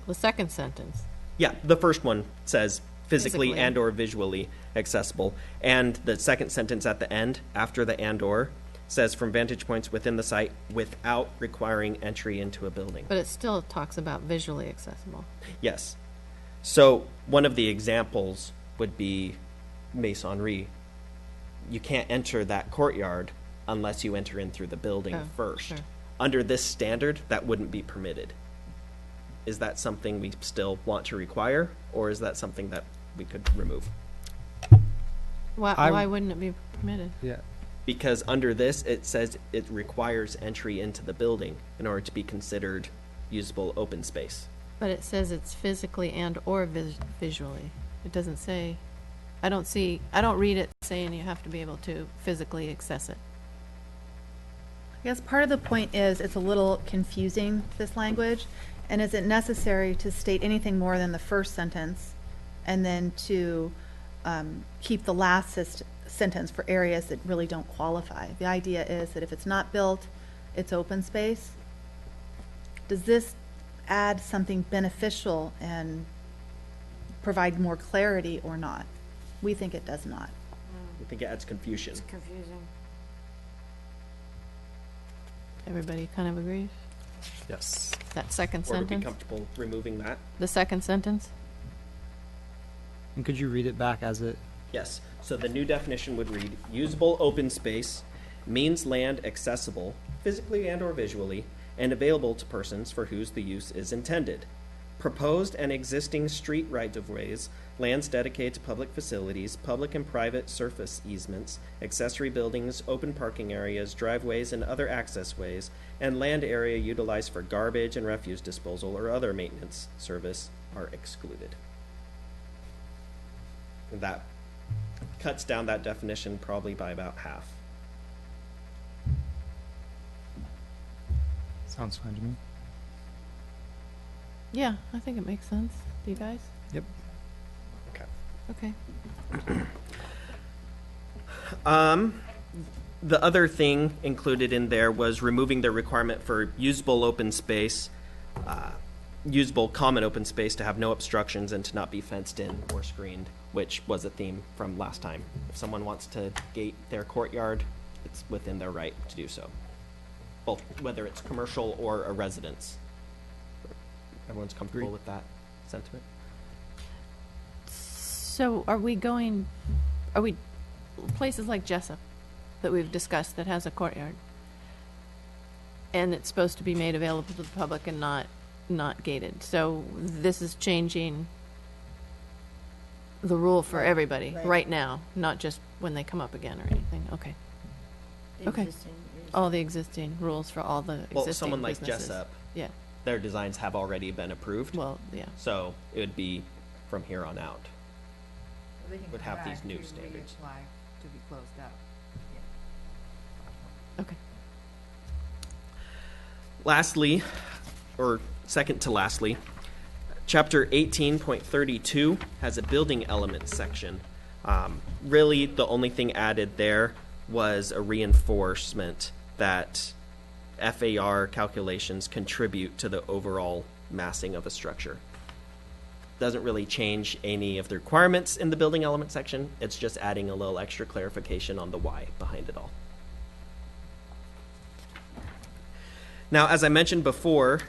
the second sentence. Yeah, the first one says physically Physically. and or visually accessible. And the second sentence at the end, after the and or, says from vantage points within the site without requiring entry into a building. But it still talks about visually accessible. Yes. So one of the examples would be masonry. You can't enter that courtyard unless you enter in through the building Oh, first. sure. Under this standard, that wouldn't be permitted. Is that something we still want to require, or is that something that we could remove? Why wouldn't it be permitted? Yeah. Because under this, it says it requires entry into the building in order to be considered usable open space. But it says it's physically and or visually. It doesn't say, I don't read it saying you have to be able to physically access it. I guess part of the point is it's a little confusing, this language, and is it necessary to state anything more than the first sentence and then to keep the last sentence for areas that really don't qualify? The idea is that if it's not built, it's open space. Does this add something beneficial and provide more clarity or not? We think it does not. I think it adds confusion. It's confusing. Everybody kind of agrees? Yes. That second Or would be sentence? comfortable removing that? The second sentence? And could you read it back as it? Yes. So the new definition would read, usable open space means land accessible physically and or visually and available to persons for whose the use is intended. Proposed and existing street right-of-ways, lands dedicated to public facilities, public and private surface easements, accessory buildings, open parking areas, driveways and other access ways, and land area utilized for garbage and refuse disposal or other maintenance service are excluded. That cuts down that definition probably by about half. Sounds fine to me. Yeah, I think it makes sense. Do you guys? Yep. Okay. Okay. The other thing included in there was removing the requirement for usable open space, usable common open space to have no obstructions and to not be fenced in or screened, which was a theme from last time. If someone wants to gate their courtyard, it's within their right to do so, both whether it's commercial or a residence. Everyone's comfortable Agreed. with that sentiment? So are we places like Jessup that we've discussed that has a courtyard, and it's supposed to be made available to the public and not gated. So this is changing the rule for everybody right now, not just when they come up again or anything. Okay. Okay. All the existing rules for all the existing Well, someone like businesses. Jessup, Yeah. their designs have already been approved. Well, yeah. So it would be from here on out. They can Would come have these back new to standards. reapply to be closed up. Okay. Lastly, or second to lastly, Chapter 18.32 has a building elements section. Really, the only thing added there was a reinforcement that FAR calculations contribute to the overall massing of a structure. Doesn't really change any of the requirements in the building element section. It's just adding a little extra clarification on the why behind it all. Now, as I mentioned before,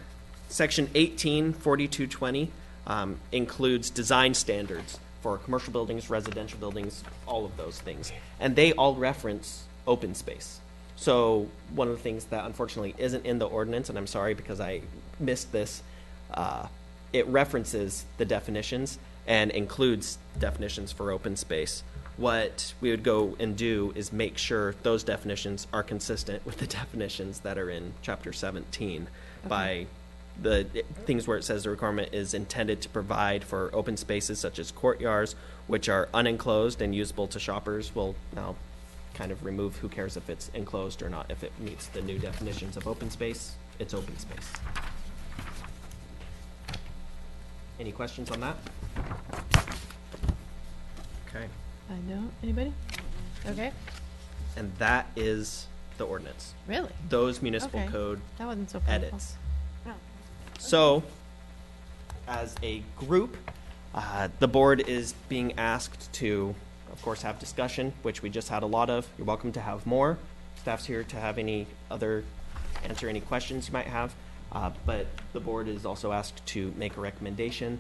Section 184220 includes design standards for commercial buildings, residential buildings, all of those things. And they all reference open space. So one of the things that unfortunately isn't in the ordinance, and I'm sorry because I missed this, it references the definitions and includes definitions for open space. What we would go and do is make sure those definitions are consistent with the definitions that are in Chapter 17 by the things where it says the requirement is intended to provide for open spaces such as courtyards, which are unenclosed and usable to shoppers. Will now kind of remove who cares if it's enclosed or not. If it meets the new definitions of open space, it's open space. Any questions on that? Okay. I don't. Anybody? Okay. And that is the ordinance. Really? Those municipal Okay. code That wasn't so painful. edits. So, as a group, the board is being asked to, of course, have discussion, which we just had a lot of. You're welcome to have more. Staff's here to have answer any questions you might have. But the board is also asked to make a recommendation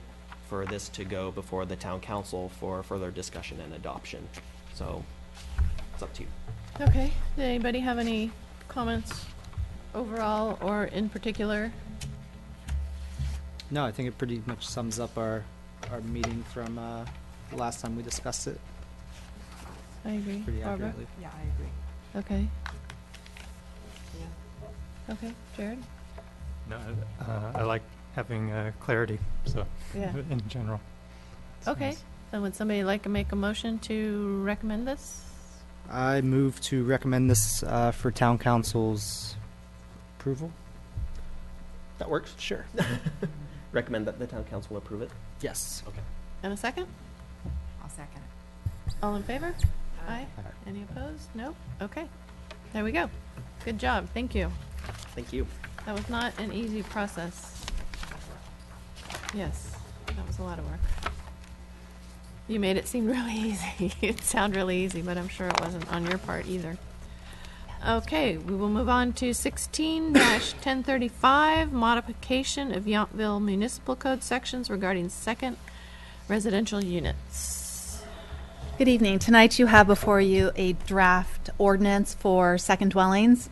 for this to go before the town council for further discussion and adoption. So, it's up to you. Okay. Did anybody have any comments overall or in particular? No, I think it pretty much sums up our meeting from the last time we discussed it I agree. pretty Barbara? accurately. Yeah, I agree. Okay. Okay. Jared? No, I like having clarity, so, Yeah. in general. It's Okay. nice. Then would somebody like to make a motion to recommend this? I move to recommend this for town council's approval. That works? Sure. Recommend that the town council approve it. Yes. Okay. And a second? I'll second it. All in favor? Aye. Aye. Any opposed? Nope. Okay. There we go. Good job. Thank you. Thank you. That was not an easy process. Yes, that was a lot of work. You made it seem really easy. It sounded really easy, but I'm sure it wasn't on your part either. Okay, we will move on to 16-1035, modification of Yountville Municipal Code sections regarding second residential units. Good evening. Tonight you have before you a draft ordinance for second dwellings.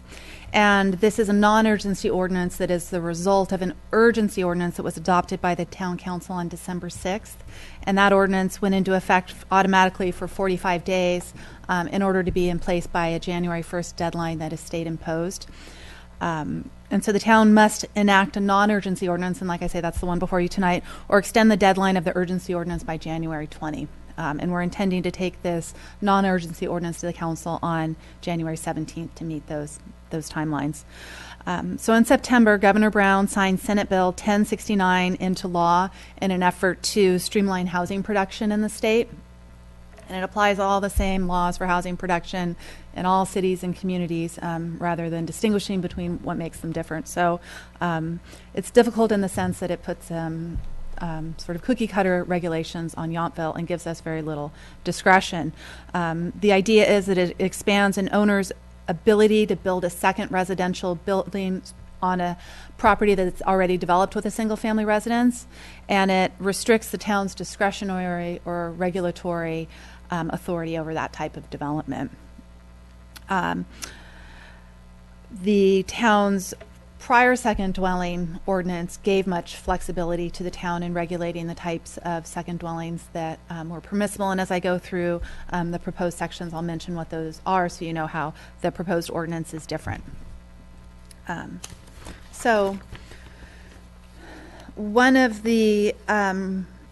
And this is a non-urgency ordinance that is the result of an urgency ordinance that was adopted by the town council on December 6th. And that ordinance went into effect automatically for 45 days in order to be in place by a January 1st deadline that is state imposed. And so the town must enact a non-urgency ordinance, and like I say, that's the one before you tonight, or extend the deadline of the urgency ordinance by January 20. And we're intending to take this non-urgency ordinance to the council on January 17th to meet those timelines. So in September, Governor Brown signed Senate Bill 1069 into law in an effort to streamline housing production in the state. And it applies all the same laws for housing production in all cities and communities rather than distinguishing between what makes them different. So it's difficult in the sense that it puts sort of cookie cutter regulations on Yountville and gives us very little discretion. The idea is that it expands an owner's ability to build a second residential building on a property that's already developed with a single family residence, and it restricts the town's discretionary or regulatory authority over that type of development. The town's prior second dwelling ordinance gave much flexibility to the town in regulating the types of second dwellings that were permissible. And as I go through the proposed sections, I'll mention what those are so you know how the proposed ordinance is different. So one of the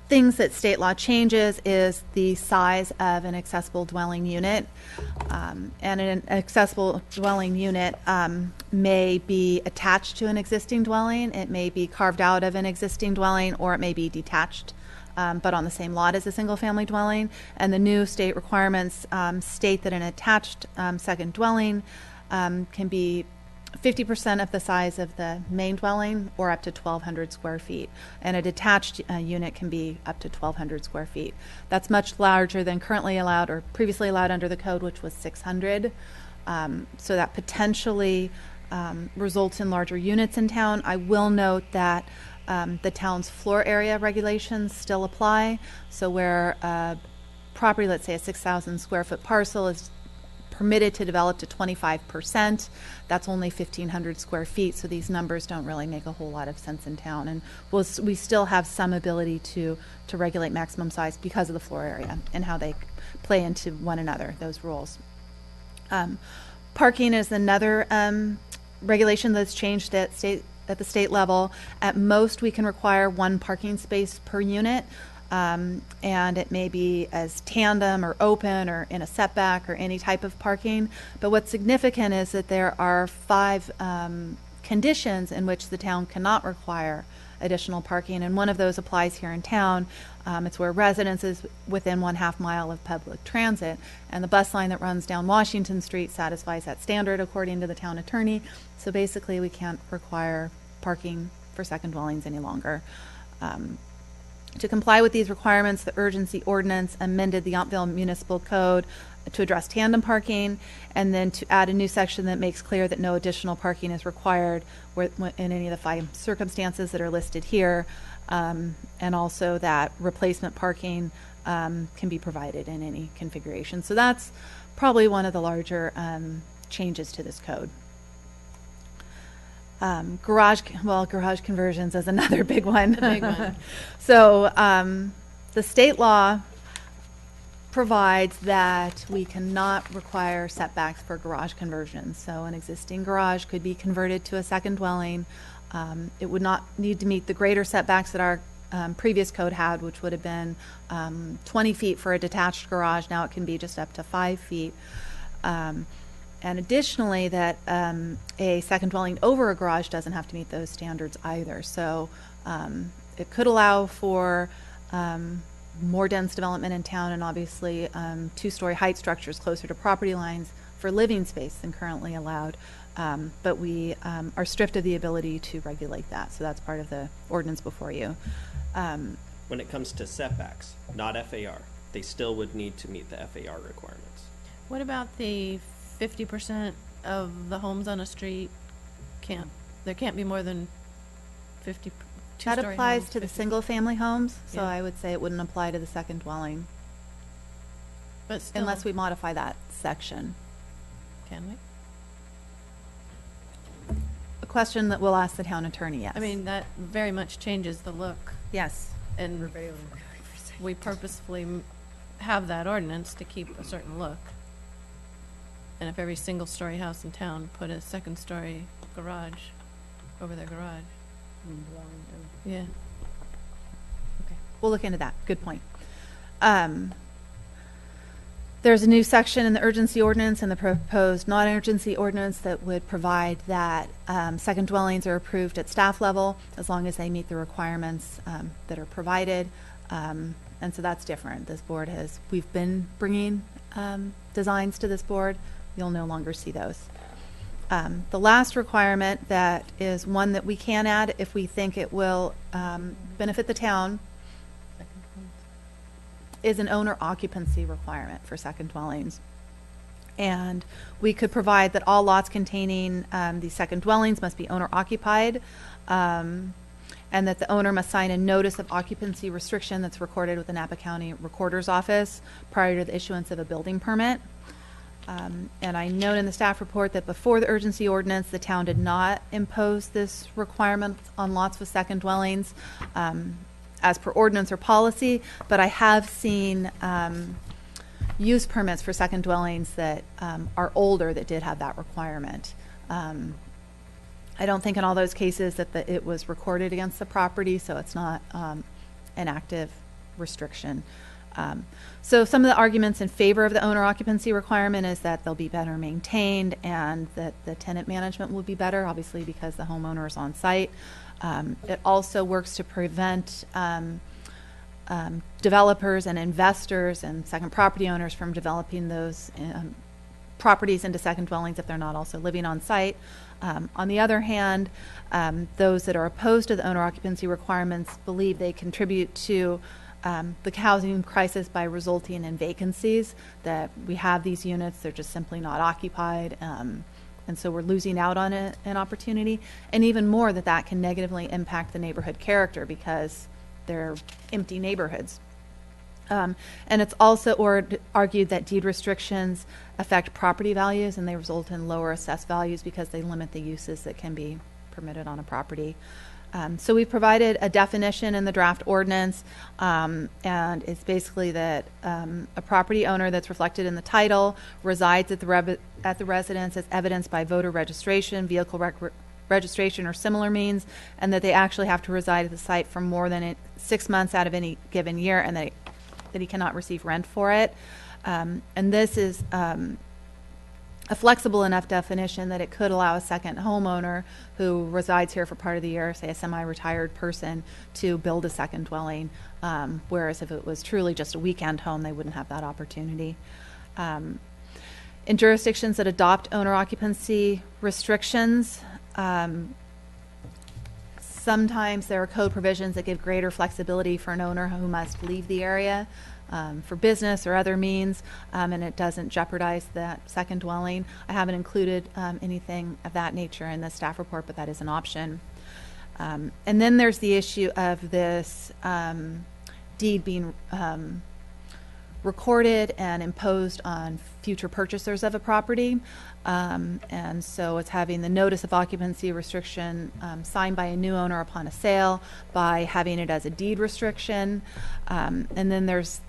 things that state law changes is the size of an accessible dwelling unit. And an accessible dwelling unit may be attached to an existing dwelling. It may be carved out of an existing dwelling, or it may be detached, but on the same lot as a single-family dwelling. And the new state requirements state that an attached second dwelling can be 50% of the size of the main dwelling, or up to 1,200 square feet. And a detached unit can be up to 1,200 square feet. That's much larger than currently allowed or previously allowed under the code, which was 600. So that potentially results in larger units in town. I will note that the town's floor area regulations still apply. So where a property, let's say a 6,000 square foot parcel, is permitted to develop to 25%. That's only 1,500 square feet, so these numbers don't really make a whole lot of sense in town. And we still have some ability to regulate maximum size because of the floor area and how they play into one another, those rules. Parking is another regulation that's changed at the state level. At most, we can require 1 parking space per unit. And it may be as tandem or open or in a setback or any type of parking. But what's significant is that there are 5 conditions in which the town cannot require additional parking, and one of those applies here in town. It's where residence is within 1/2 mile of public transit, and the bus line that runs down Washington Street satisfies that standard according to the town attorney. So basically we can't require parking for second dwellings any longer. To comply with these requirements, the urgency ordinance amended the Yountville Municipal Code to address tandem parking, and then to add a new section that makes clear that no additional parking is required in any of the 5 circumstances that are listed here, and also that replacement parking can be provided in any configuration. So that's probably one of the larger changes to this code. Garage conversions is another big one. The big one. So the state law provides that we cannot require setbacks for garage conversions. So an existing garage could be converted to a second dwelling. It would not need to meet the greater setbacks that our previous code had, which would have been 20 feet for a detached garage. Now it can be just up to 5 feet. And additionally, that a second dwelling over a garage doesn't have to meet those standards either. So it could allow for more dense development in town, and obviously 2-story height structures closer to property lines for living space than currently allowed. But we are stripped of the ability to regulate that. So that's part of the ordinance before you. When it comes to setbacks, not FAR, they still would need to meet the FAR requirements. What about the 50% of the homes on a street there can't be more than 50 two-story That applies homes, to the 50 single-family homes, so Yeah. I would say it wouldn't apply to the second dwelling, But still, unless we modify that section. can we? A question that we'll ask the town attorney, yes. I mean, that very much changes the look, Yes. and we purposefully have that ordinance to keep a certain look. And if every single-story house in town put a second-story garage over their garage. Yeah. We'll look into that. Good point. There's a new section in the urgency ordinance and the proposed non-urgency ordinance that would provide that second dwellings are approved at staff level as long as they meet the requirements that are provided. And so that's different. We've been bringing designs to this board. You'll no longer see those. The last requirement that is one that we can add if we think it will benefit the town is an owner occupancy requirement for second dwellings. And we could provide that all lots containing these second dwellings must be owner occupied, and that the owner must sign a notice of occupancy restriction that's recorded with the Napa County Recorder's Office prior to the issuance of a building permit. And I note in the staff report that before the urgency ordinance, the town did not impose this requirement on lots with second dwellings as per ordinance or policy, but I have seen use permits for second dwellings that are older that did have that requirement. I don't think in all those cases that it was recorded against the property, so it's not an active restriction. So some of the arguments in favor of the owner occupancy requirement is that they'll be better maintained and that the tenant management will be better, obviously because the homeowner is on site. It also works to prevent developers and investors and second property owners from developing those properties into second dwellings if they're not also living on site. On the other hand, those that are opposed to the owner occupancy requirements believe they contribute to the housing crisis by resulting in vacancies, that we have these units, they're just simply not occupied, and so we're losing out on an opportunity, and even more that can negatively impact the neighborhood character because they're empty neighborhoods. And it's also argued that deed restrictions affect property values and they result in lower assessed values because they limit the uses that can be permitted on a property. So we've provided a definition in the draft ordinance, and it's basically that a property owner that's reflected in the title resides at the residence as evidenced by voter registration, vehicle registration, or similar means, and that they actually have to reside at the site for more than 6 months out of any given year, and that he cannot receive rent for it. And this is a flexible enough definition that it could allow a second homeowner who resides here for part of the year, say a semi-retired person, to build a second dwelling, whereas if it was truly just a weekend home, they wouldn't have that opportunity. In jurisdictions that adopt owner occupancy restrictions, sometimes there are code provisions that give greater flexibility for an owner who must leave the area for business or other means, and it doesn't jeopardize that second dwelling. I haven't included anything of that nature in the staff report, but that is an option. And then there's the issue of this deed being recorded and imposed on future purchasers of a property. And so it's having the notice of occupancy restriction signed by a new owner upon a sale, by having it as a deed restriction. And then there's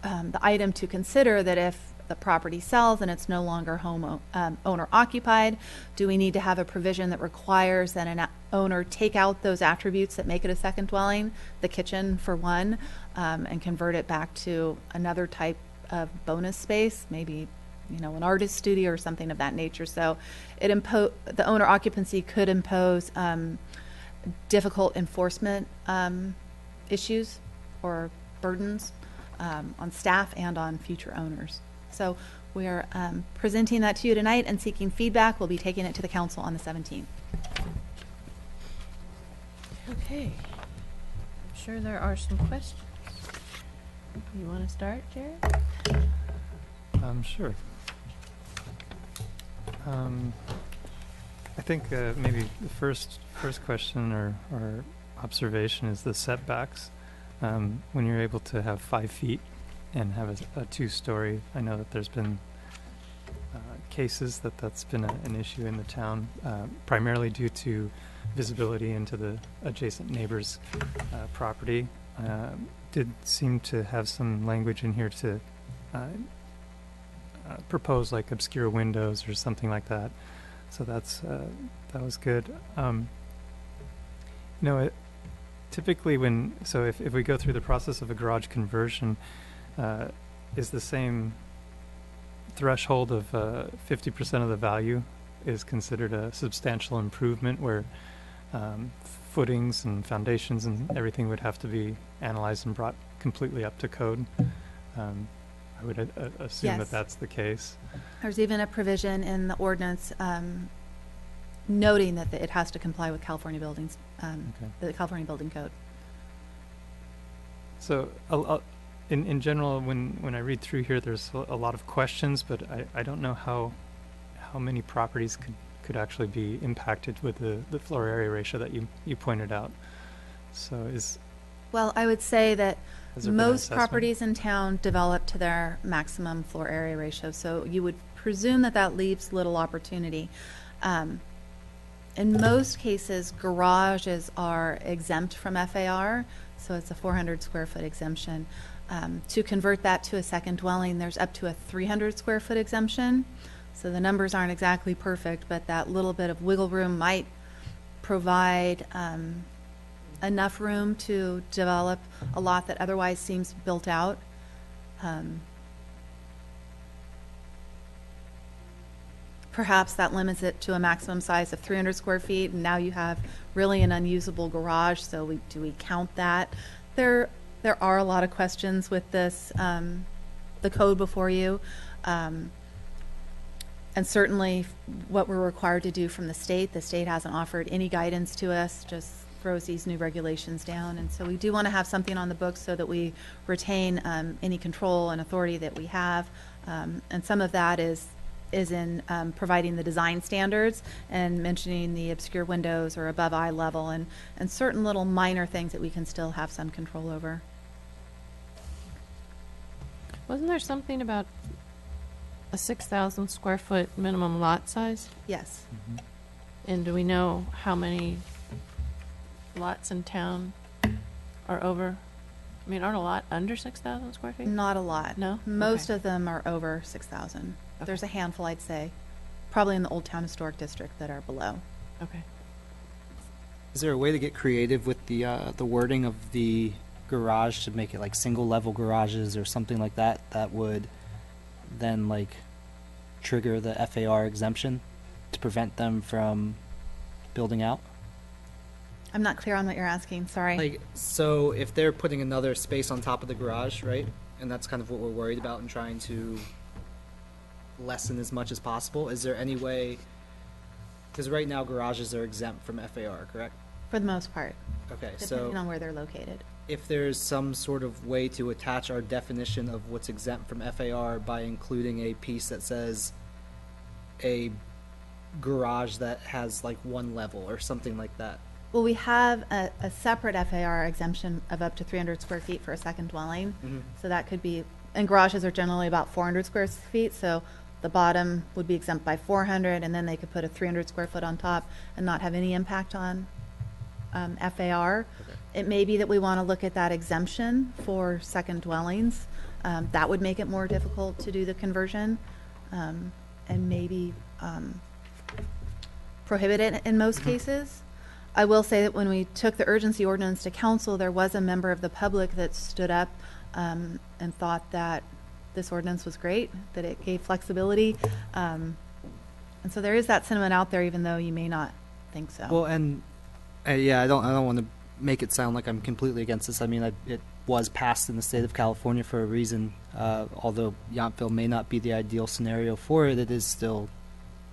the item to consider that if the property sells and it's no longer owner occupied, do we need to have a provision that requires that an owner take out those attributes that make it a second dwelling, the kitchen for one, and convert it back to another type of bonus space, maybe an artist studio or something of that nature. So the owner occupancy could impose difficult enforcement issues or burdens on staff and on future owners. So we're presenting that to you tonight and seeking feedback. We'll be taking it to the council on the 17th. Okay. I'm sure there are some questions. You want to start, Jared? Sure. I think maybe the first question or observation is the setbacks. When you're able to have 5 feet and have a 2-story, I know that there's been cases that's been an issue in the town, primarily due to visibility into the adjacent neighbor's property. Did seem to have some language in here to propose like obscure windows or something like that. So that was good. Typically if we go through the process of a garage conversion, is the same threshold of 50% of the value is considered a substantial improvement, where footings and foundations and everything would have to be analyzed and brought completely up to code. I would assume Yes. that's the case. There's even a provision in the ordinance noting that it has to comply with California buildings, the California Building Code. So in general, when I read through here, there's a lot of questions, but I don't know how many properties could actually be impacted with the floor area ratio that you pointed out. So Well, I would say that Has there been an most assessment? properties in town develop to their maximum floor area ratio, so you would presume that that leaves little opportunity. In most cases, garages are exempt from FAR, so it's a 400 square foot exemption. To convert that to a second dwelling, there's up to a 300 square foot exemption. So the numbers aren't exactly perfect, but that little bit of wiggle room might provide enough room to develop a lot that otherwise seems built out. Perhaps that limits it to a maximum size of 300 square feet, and now you have really an unusable garage, so do we count that? There are a lot of questions with this, the code before you. And certainly what we're required to do from the state hasn't offered any guidance to us, just throws these new regulations down. And so we do want to have something on the books so that we retain any control and authority that we have. And some of that is in providing the design standards and mentioning the obscure windows or above eye level and certain little minor things that we can still have some control over. Wasn't there something about a 6,000 square foot minimum lot size? Yes. And do we know how many lots in town are over? I mean, aren't a lot under 6,000 square feet? Not a lot. No? Most Okay. of them are over 6,000. Okay. There's a handful, I'd say, probably in the Old Town Historic District that are below. Okay. Is there a way to get creative with the wording of the garage to make it like single level garages or something like that that would then like trigger the FAR exemption to prevent them from building out? I'm not clear on what you're asking, sorry. Like, so if they're putting another space on top of the garage, right? And that's kind of what we're worried about and trying to lessen as much as possible. Is there any way, because right now garages are exempt from FAR, correct? For the most part, Okay, depending so on where they're located. if there's some sort of way to attach our definition of what's exempt from FAR by including a piece that says a garage that has like one level or something like that. Well, we have a separate FAR exemption of up to 300 square feet for a second dwelling. So that could be, and garages are generally about 400 square feet, so the bottom would be exempt by 400, and then they could put a 300 square foot on top and not have any impact on FAR. It may be that we want to look at that exemption for second dwellings. That would make it more difficult to do the conversion, and maybe prohibit it in most cases. I will say that when we took the urgency ordinance to council, there was a member of the public that stood up and thought that this ordinance was great, that it gave flexibility. And so there is that sentiment out there, even though you may not think so. Well, and yeah, I don't want to make it sound like I'm completely against this. I mean, it was passed in the state of California for a reason. Although Yountville may not be the ideal scenario for it, it is still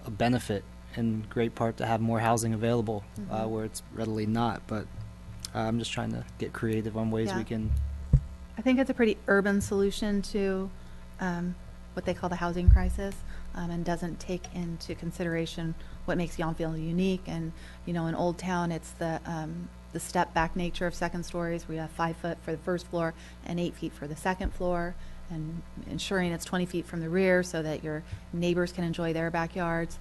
a benefit in great part to have more housing available where it's readily not. But I'm just trying to get creative on ways Yeah. we can. I think it's a pretty urban solution to what they call the housing crisis, and doesn't take into consideration what makes Yountville unique. And, you know, in Old Town, it's the step back nature of second stories, where you have 5 foot for the first floor and 8 feet for the second floor, and ensuring it's 20 feet from the rear so that your neighbors can enjoy their backyards.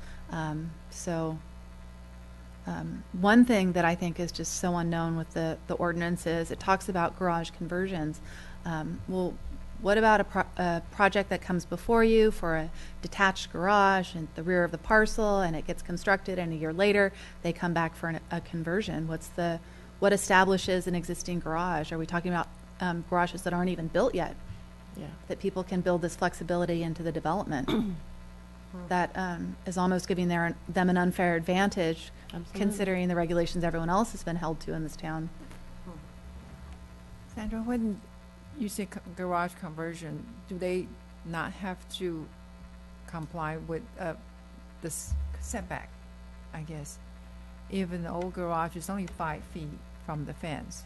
One thing that I think is just so unknown with the ordinance is it talks about garage conversions. Well, what about a project that comes before you for a detached garage in the rear of the parcel, and it gets constructed, and a year later they come back for a conversion? What establishes an existing garage? Are we talking about garages that aren't even built yet? Yeah. That people can build this flexibility into the development. That is almost giving them an unfair advantage, Absolutely. considering the regulations everyone else has been held to in this town. Sandra, when you say garage conversion, do they not have to comply with this setback, I guess? Even the old garage is only 5 feet from the fence.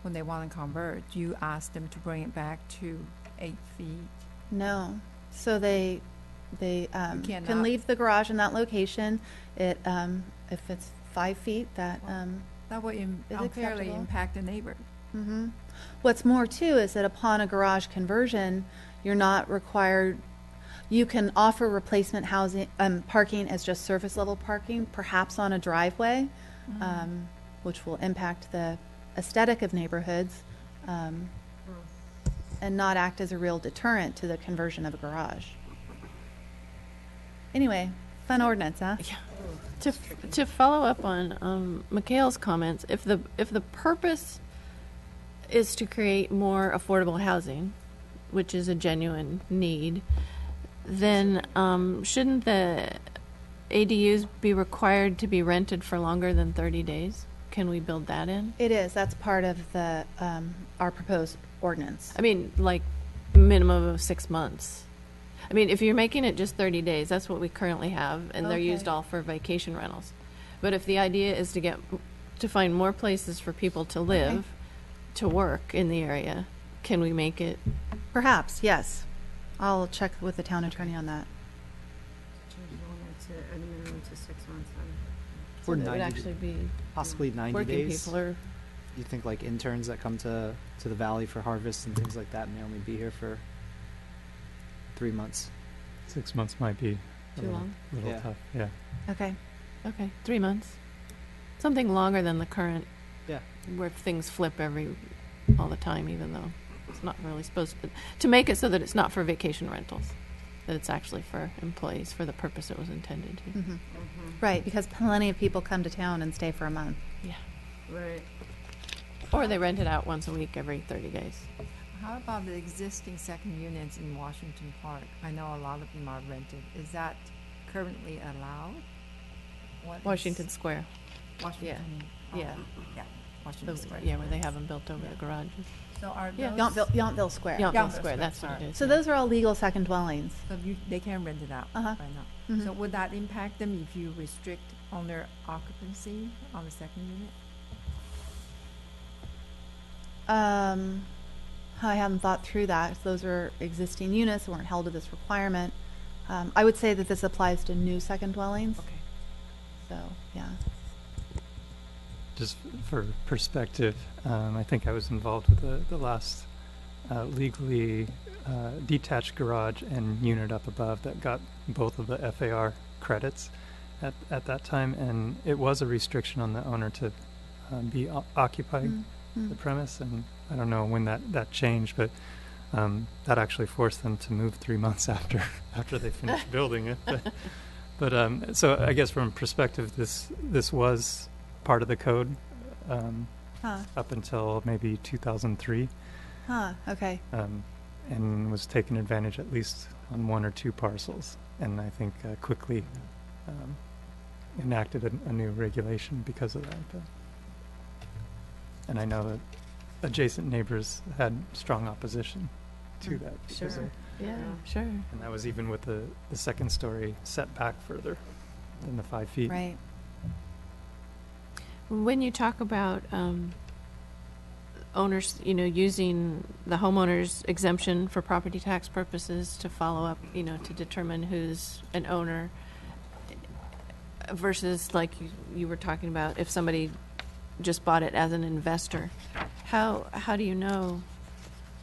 When they want to convert, do you ask them to bring it back to 8 feet? No, so they can cannot. leave the garage in that location. If it's 5 feet, that That would Is unfairly acceptable. impact the neighbor. What's more too is that upon a garage conversion, you're not required, you can offer replacement housing, parking as just surface level parking, perhaps on a driveway, which will impact the aesthetic of neighborhoods, and not act as a real deterrent to the conversion of a garage. Anyway, fun ordinance, huh? To follow up on Mikhail's comments, if the purpose is to create more affordable housing, which is a genuine need, then shouldn't the ADUs be required to be rented for longer than 30 days? Can we build that in? It is. That's part of the our proposed ordinance. I mean, like minimum of 6 months. I mean, if you're making it just 30 days, that's what we currently have, and they're used all for vacation rentals. But if the idea is to find more places for people to live, to work in the area, can we make it? Perhaps, yes. I'll check with the town attorney on that. A minimum to 6 months. Or So that would 90 actually be Possibly 90 working days. people or You think like interns that come to the valley for harvest and things like that may only be here for 3 months? 6 months might be a Too little, long? little Yeah. tough. Yeah. Okay. Okay, 3 months. Something longer than the current, Yeah. where things flip all the time, even though it's not really supposed to make it so that it's not for vacation rentals, that it's actually for employees for the purpose it was intended to. Right, because plenty of people come to town and stay for a month. Yeah. Right. Or they rent it out once a week every 30 days. How about the existing second units in Washington Park? I know a lot of them are rented. Is that currently allowed? What is- Washington Square. Washington. Yeah. Yeah, Washington Square. Yeah, where they have them built over the garages. So are Yeah. those? Yountville Square. Yountville Yountville Square, Square, that's what it sorry. is. So yeah. those are all legal second dwellings. So they can rent it out Uh-huh. right now. So would that impact them if you restrict owner occupancy on the second unit? I haven't thought through that. If those are existing units that weren't held to this requirement. I would say that this applies to new second dwellings. Okay. So, yeah. Just for perspective, I think I was involved with the last legally detached garage and unit up above that got both of the FAR credits at that time, and it was a restriction on the owner to be occupying the premise, and I don't know when that changed, but that actually forced them to move 3 months after they finished building it. But so I guess from perspective, this was part of the code up until maybe 2003, Okay. and was taken advantage at least on 1 or 2 parcels, and I think quickly enacted a new regulation because of that. And I know that adjacent neighbors had strong opposition to that. because Sure. of- Yeah, sure. And that was even with the second story set back further than the 5 feet. Right. When you talk about owners, using the homeowner's exemption for property tax purposes to follow up, to determine who's an owner versus like you were talking about if somebody just bought it as an investor, how do you know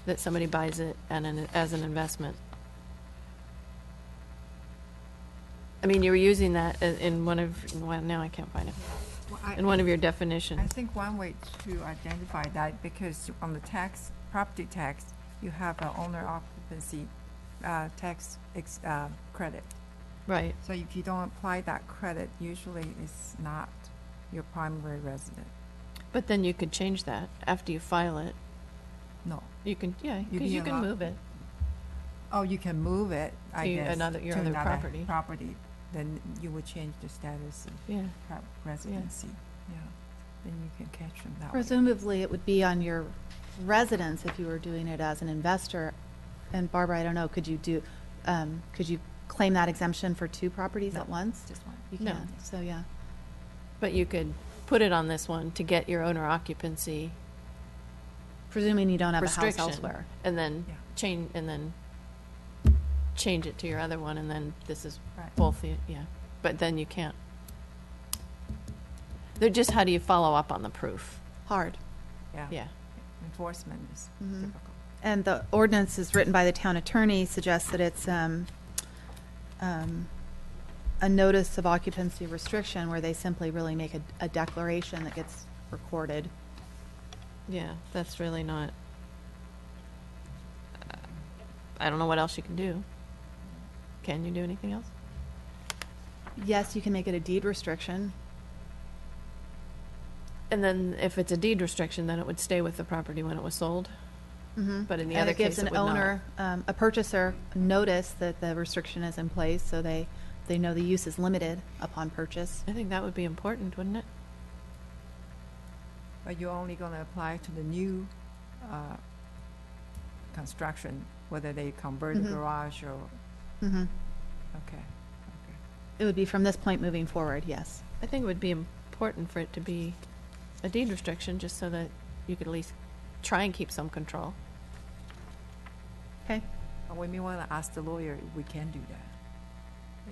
that somebody buys it as an investment? I mean, you were using that in now I can't find it. In one of your definitions. I think one way to identify that, because on the property tax, you have an owner occupancy tax credit. Right. So if you don't apply that credit, usually it's not your primary resident. But then you could change that after you file it. No. You can, yeah, You'd because be you can allowed- move it. Oh, you can move it, I To guess. your to other another property. Then you would change the status of Yeah. residency. Yeah. Then you can catch them that way. Presumably, it would be on your residence if you were doing it as an investor. And Barbara, I don't know, could you claim that exemption for 2 properties No. at once? Just one. You No. can't, so yeah. But you could put it on this one to get your owner occupancy Presuming you don't have a house restriction. elsewhere. And then Yeah. change it to your other one, and then this is Right. both, yeah. But then you can't. They're just, how do you follow up on the proof? Hard. Yeah. Yeah. enforcement is Mhm. difficult. And the ordinance is written by the town attorney, suggests that it's a notice of occupancy restriction where they simply really make a declaration that gets recorded. Yeah, that's really not, I don't know what else you can do. Can you do anything else? Yes, you can make it a deed restriction. And then if it's a deed restriction, then it would stay with the property when it was sold? Mhm. But in the And other it gives case, it an would not. owner, a purchaser, notice that the restriction is in place, so they know the use is limited upon purchase. I think that would be important, wouldn't it? But you're only going to apply to the new construction, whether they convert the Mhm. garage or, Mhm. okay. It would be from this point moving forward, yes. I think it would be important for it to be a deed restriction, just so that you could at least try and keep some control. Okay. But we may want to ask the lawyer if we can do that.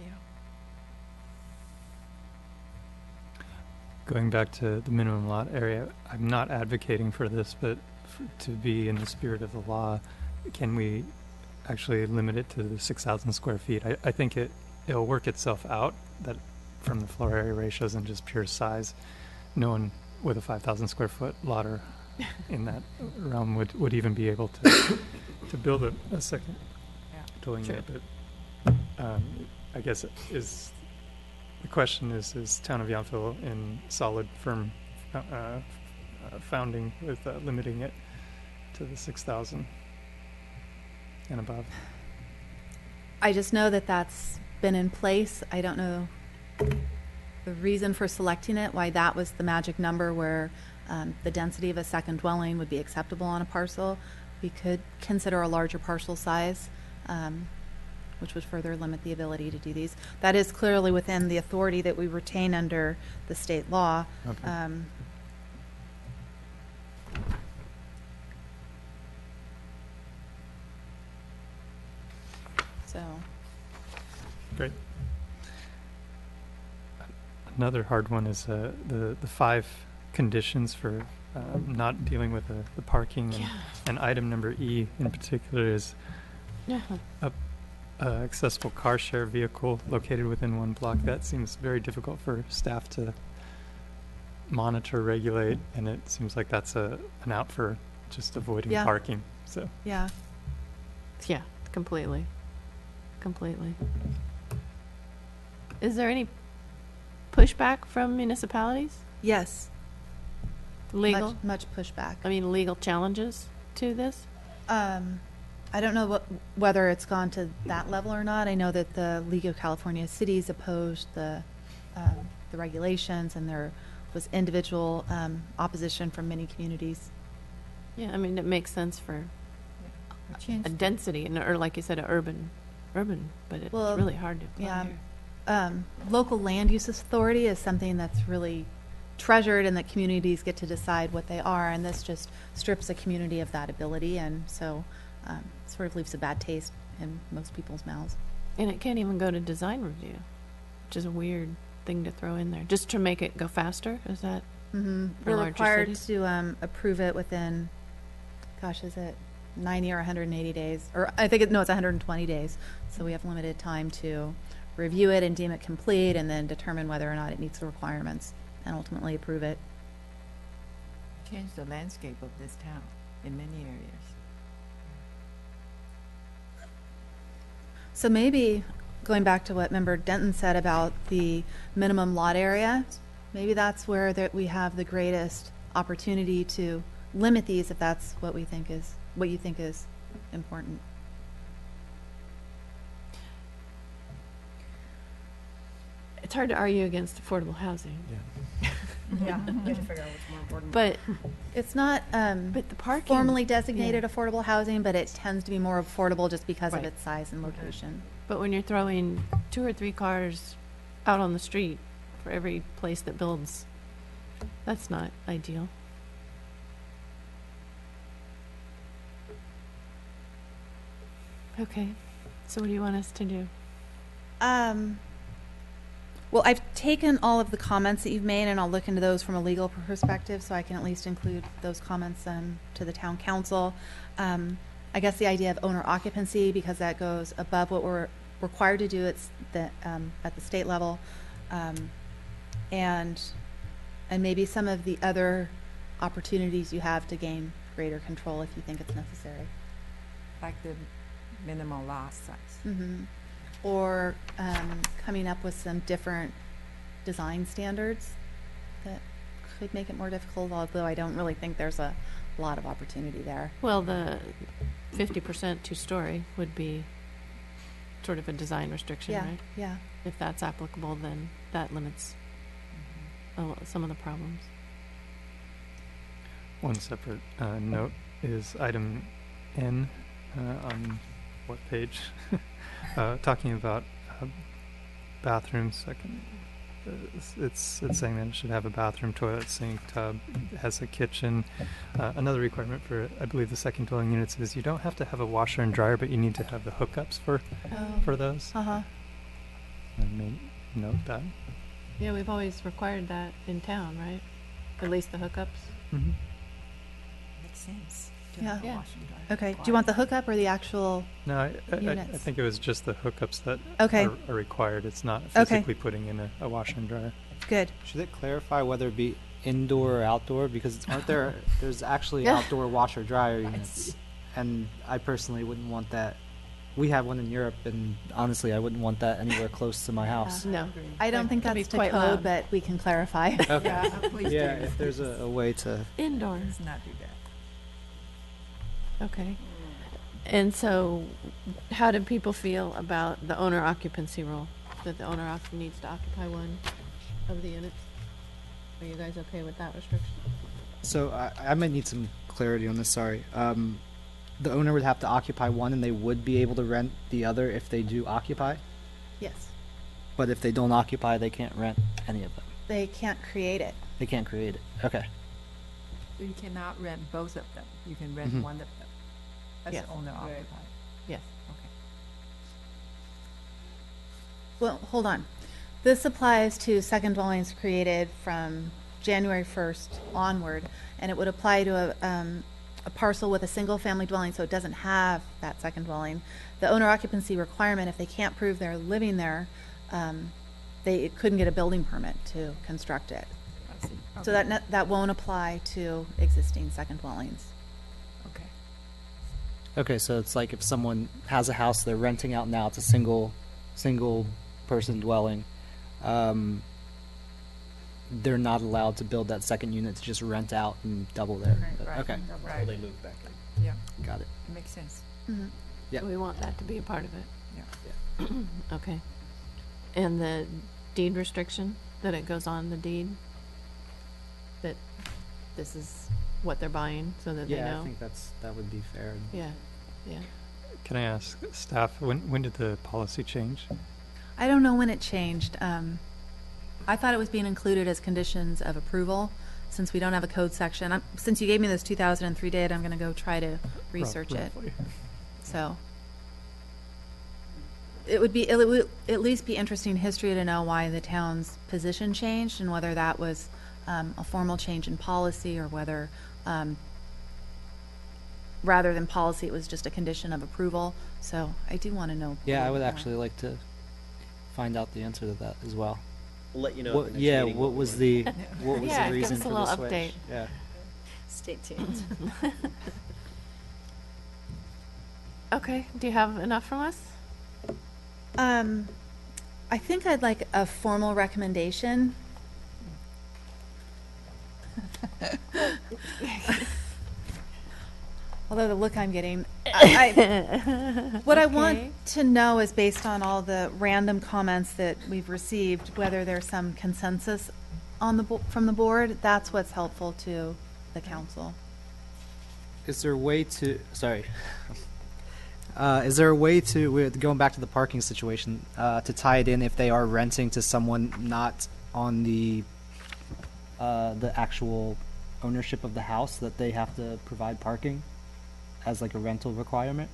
Yeah. Going back to the minimum lot area, I'm not advocating for this, but to be in the spirit of the law, can we actually limit it to the 6,000 square feet? I think it'll work itself out that from the floor area ratios and just pure size, no one with a 5,000 square foot lot or in that realm would even be able to build a second Yeah. dwelling True. there. But I guess the question is Town of Yountville in solid, firm founding with limiting it to the 6,000 and above? I just know that that's been in place. I don't know the reason for selecting it, why that was the magic number where the density of a second dwelling would be acceptable on a parcel. We could consider a larger parcel size, which would further limit the ability to do these. That is clearly within the authority that we retain under the state law. Okay. So, Great. Another hard one is the 5 conditions for not dealing with the parking. And item number E in particular is Yeah. accessible car share vehicle located within 1 block. That seems very difficult for staff to monitor, regulate, and it seems like that's an out for just avoiding Yeah. parking. So yeah. Yeah, completely. Completely. Is there any pushback from municipalities? Yes. Legal? Much pushback. I mean, legal challenges to this? I don't know whether it's gone to that level or not. I know that the League of California Cities opposed the regulations, and there was individual opposition from many communities. Yeah, I mean, it makes sense for We changed a density, or like you said, a urban, but it's Well, really hard to apply yeah. here. Local land use authority is something that's really treasured, and that communities get to decide what they are, and this just strips a community of that ability, and so sort of leaves a bad taste in most people's mouths. And it can't even go to design review, which is a weird thing to throw in there, just to make it go faster. Is that Mm-hmm. For We're larger required cities? to approve it within, gosh, is it 90 or 180 days? Or I think, no, it's 120 days. So we have limited time to review it and deem it complete, and then determine whether or not it meets the requirements, and ultimately approve it. changed the landscape of this town in many areas. So maybe, going back to what Member Denton said about the minimum lot area, maybe that's where we have the greatest opportunity to limit these, if that's what you think is important. it's hard to argue against affordable housing, yeah. Yeah, you have to figure out what's more important. but It's not but the parking formally designated affordable housing, but it tends to be more affordable just because of Right. its size and location. But when you're throwing 2 or 3 cars out on the street for every place that builds, that's not ideal. Okay, so what do you want us to do? Well, I've taken all of the comments that you've made, and I'll look into those from a legal perspective, so I can at least include those comments to the town council. I guess the idea of owner occupancy, because that goes above what we're required to do at the state level, and maybe some of the other opportunities you have to gain greater control if you think it's necessary. Like the minimal lot size. Mm-hmm. Or coming up with some different design standards that could make it more difficult, although I don't really think there's a lot of opportunity there. Well, the 50% two-story would be sort of a design restriction, Yeah, right? yeah. If that's applicable, then that limits some of the problems. One separate note is item N on what page? Talking about bathrooms. It's saying that it should have a bathroom, toilet, sink, tub. It has a kitchen. Another requirement for, I believe, the second dwelling units is you don't have to have a washer and dryer, but you need to have the hookups for those. Uh-huh. I may note that. Yeah, we've always required that in town, right? At least the hookups. Mm-hmm. Makes sense. Yeah. Yeah. Okay. Do you want the hookup or the actual? No, I Units. think it was just the hookups that Okay. are required. It's not Okay. physically putting in a washer and dryer. Good. Should it clarify whether it be indoor or outdoor? Because there's actually Yeah. outdoor washer dryer units, and I personally wouldn't want that. We have one in Europe, and honestly, I wouldn't want that anywhere close to my house. No. I don't think That'd be that's to quite code, loud. but we can clarify. Okay. Yeah, please do. Yeah, if there's a way to. Indoors. Let's not do that. Okay. And so, how do people feel about the owner occupancy rule? That the owner needs to occupy one of the units? Are you guys okay with that restriction? So I might need some clarity on this. Sorry. The owner would have to occupy one, and they would be able to rent the other if they do occupy. Yes. But if they don't occupy, they can't rent any of them. They can't create it. They can't create it. Okay. So you cannot rent both of them. You can rent Mhm. one of them. As Yes. owner occupied. Yes. Okay. Well, hold on. This applies to second dwellings created from January 1st onward, and it would apply to a parcel with a single-family dwelling, so it doesn't have that second dwelling. The owner occupancy requirement, if they can't prove they're living there, they couldn't get a building permit to construct it. I see. So that won't apply to existing second dwellings. Okay. Okay, so it's like if someone has a house they're renting out now, it's a single person dwelling. They're not allowed to build that second unit to just rent out and double there. Right. Okay, Right. They move back in. Yeah, got it. it makes sense. Mhm. Yeah. We want that to be a part of it. Yeah. Okay. And the deed restriction, that it goes on the deed? That this is what they're buying, so that they Yeah, know? I think that would be fair. Yeah, yeah. Can I ask staff, when did the policy change? I don't know when it changed. I thought it was being included as conditions of approval, since we don't have a code section. Since you gave me this 2003 date, I'm going to go try to research it. Roughly. So it would at least be interesting history to know why the town's position changed and whether that was a formal change in policy or whether rather than policy, it was just a condition of approval. So I do want to know. Yeah, I would more. actually like to find out the answer to that as well. We'll let you know. at What, the next yeah, meeting what was the Yeah, give reason us a for little the switch? update. Yeah. Stay tuned. Okay, do you have enough from us? I think I'd like a formal recommendation. Although the look I'm getting, what I want Okay. to know is based on all the random comments that we've received, whether there's some consensus on from the board. That's what's helpful to the council. Is there a way to, sorry. Is there a way to, we're going back to the parking situation, to tie it in if they are renting to someone not on the actual ownership of the house, that they have to provide parking as like a rental requirement?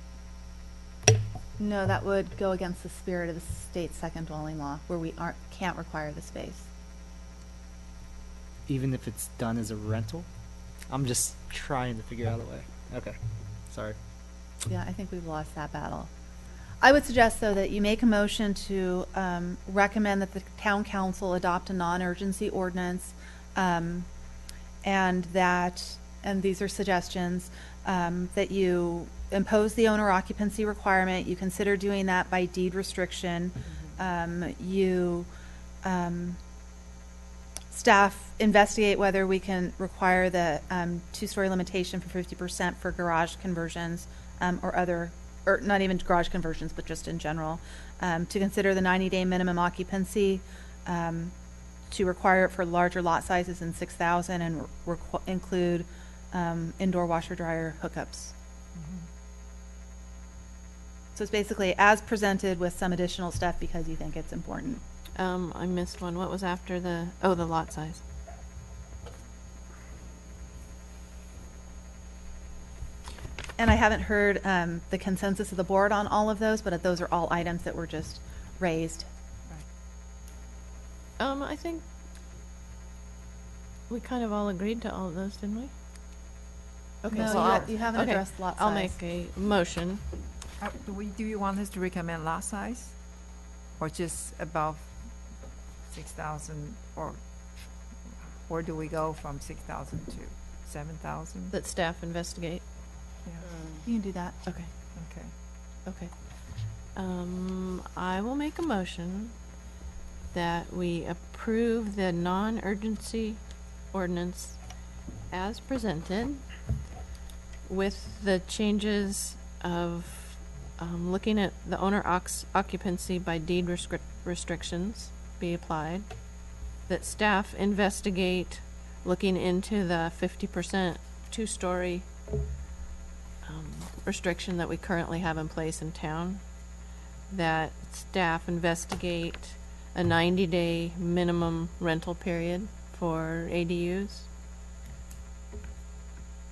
No, that would go against the spirit of the state's second dwelling law, where we can't require the space. Even if it's done as a rental? I'm just trying to figure out a way. Okay. Sorry. Yeah, I think we've lost that battle. I would suggest, though, that you make a motion to recommend that the town council adopt a non-urgency ordinance, and these are suggestions, that you impose the owner occupancy requirement, you consider doing that by deed restriction, staff investigate whether we can require the two-story limitation for 50% for garage conversions, or not even garage conversions, but just in general, to consider the 90-day minimum occupancy, to require it for larger lot sizes than 6,000 and include indoor washer dryer hookups. So it's basically as presented with some additional stuff because you think it's important. I missed one. What was after the lot size? And I haven't heard the consensus of the board on all of those, but those are all items that were just raised. I think we kind of all agreed to all of those, didn't we? Okay, No, so you haven't addressed lot size. I'll make a motion. Do you want us to recommend lot size? Or just above 6,000, or do we go from 6,000 to 7,000? That staff investigate. Yeah, You can do that. Okay. okay. I will make a motion that we approve the non-urgency ordinance as presented with the changes of looking at the owner occupancy by deed restrictions be applied, that staff investigate looking into the 50% two-story restriction that we currently have in place in town, that staff investigate a 90-day minimum rental period for ADUs,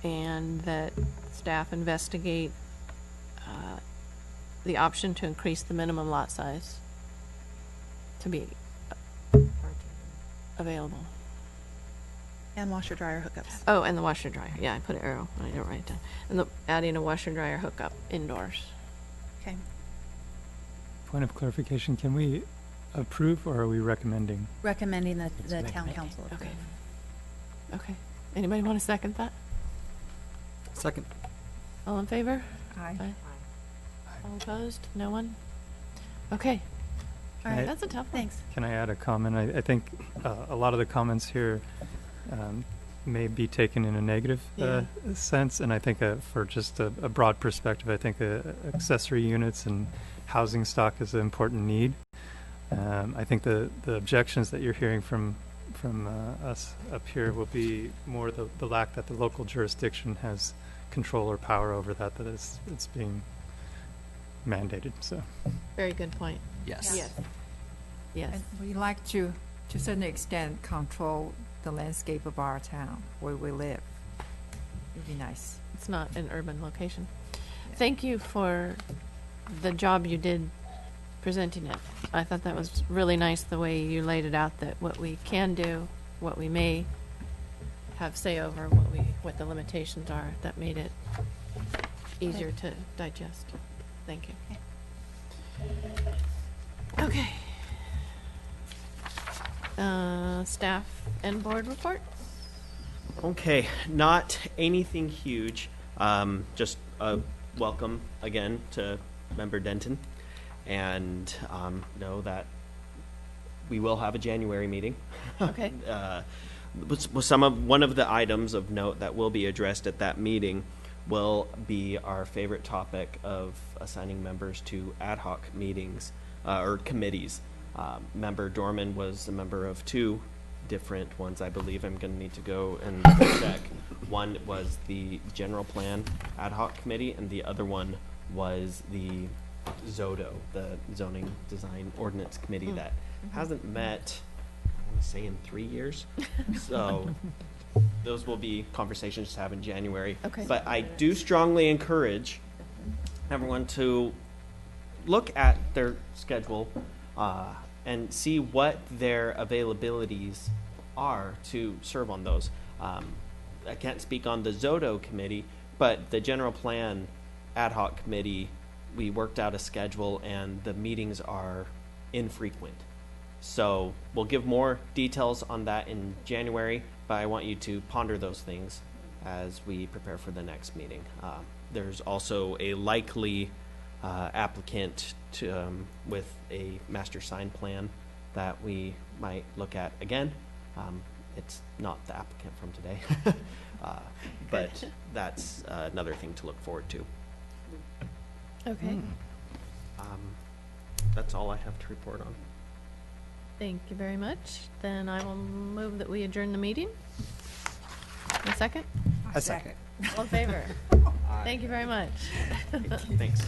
and that staff investigate the option to increase the minimum lot size to be available. And washer dryer hookups. Oh, and the washer dryer. Yeah, I put an arrow. I didn't write it down. And adding a washer dryer hookup indoors. Okay. Point of clarification, can we approve or are we recommending? Recommending that the town council approve. Okay. Anybody want to second that? Second. All in favor? Aye. All opposed? No one? Okay. All right, Aye. that's a tough one. Thanks. Can I add a comment? I think a lot of the comments here may be taken in a negative Yeah. sense, and I think for just a broad perspective, I think accessory units and housing stock is an important need. I think the objections that you're hearing from us up here will be more the lack that the local jurisdiction has control or power over that it's being mandated. So Very good point. Yes. Yes. And we like to a certain extent, control the landscape of our town, where we live. It'd be nice. It's not an urban location. Thank you for the job you did presenting it. I thought that was really nice the way you laid it out, that what we can do, what we may have say over, what the limitations are. That made it easier to digest. Thank you. Okay. Staff and board reports? Okay, not anything huge. Just a welcome again to Member Denton, and know that we will have a January meeting. Okay. One of the items of note that will be addressed at that meeting will be our favorite topic of assigning members to ad hoc meetings or committees. Member Dorman was a member of two different ones, I believe. I'm going to need to go and check. One was the general plan ad hoc committee, and the other one was the ZODO, the zoning design ordinance committee that hasn't met, I want to say, in 3 years. So those will be conversations to have in January. Okay. But I do strongly encourage everyone to look at their schedule and see what their availabilities are to serve on those. I can't speak on the Zoto committee, but the general plan ad hoc committee, we worked out a schedule and the meetings are infrequent. So we'll give more details on that in January, but I want you to ponder those things as we prepare for the next meeting. There's also a likely applicant to, with a master sign plan that we might look at again. It's not the applicant from today, but that's another thing to look forward to. Okay, That's all I have to report on. thank you very much. Then I will move that we adjourn the meeting. A second? A second. All in favor? Thank you very much. Thanks.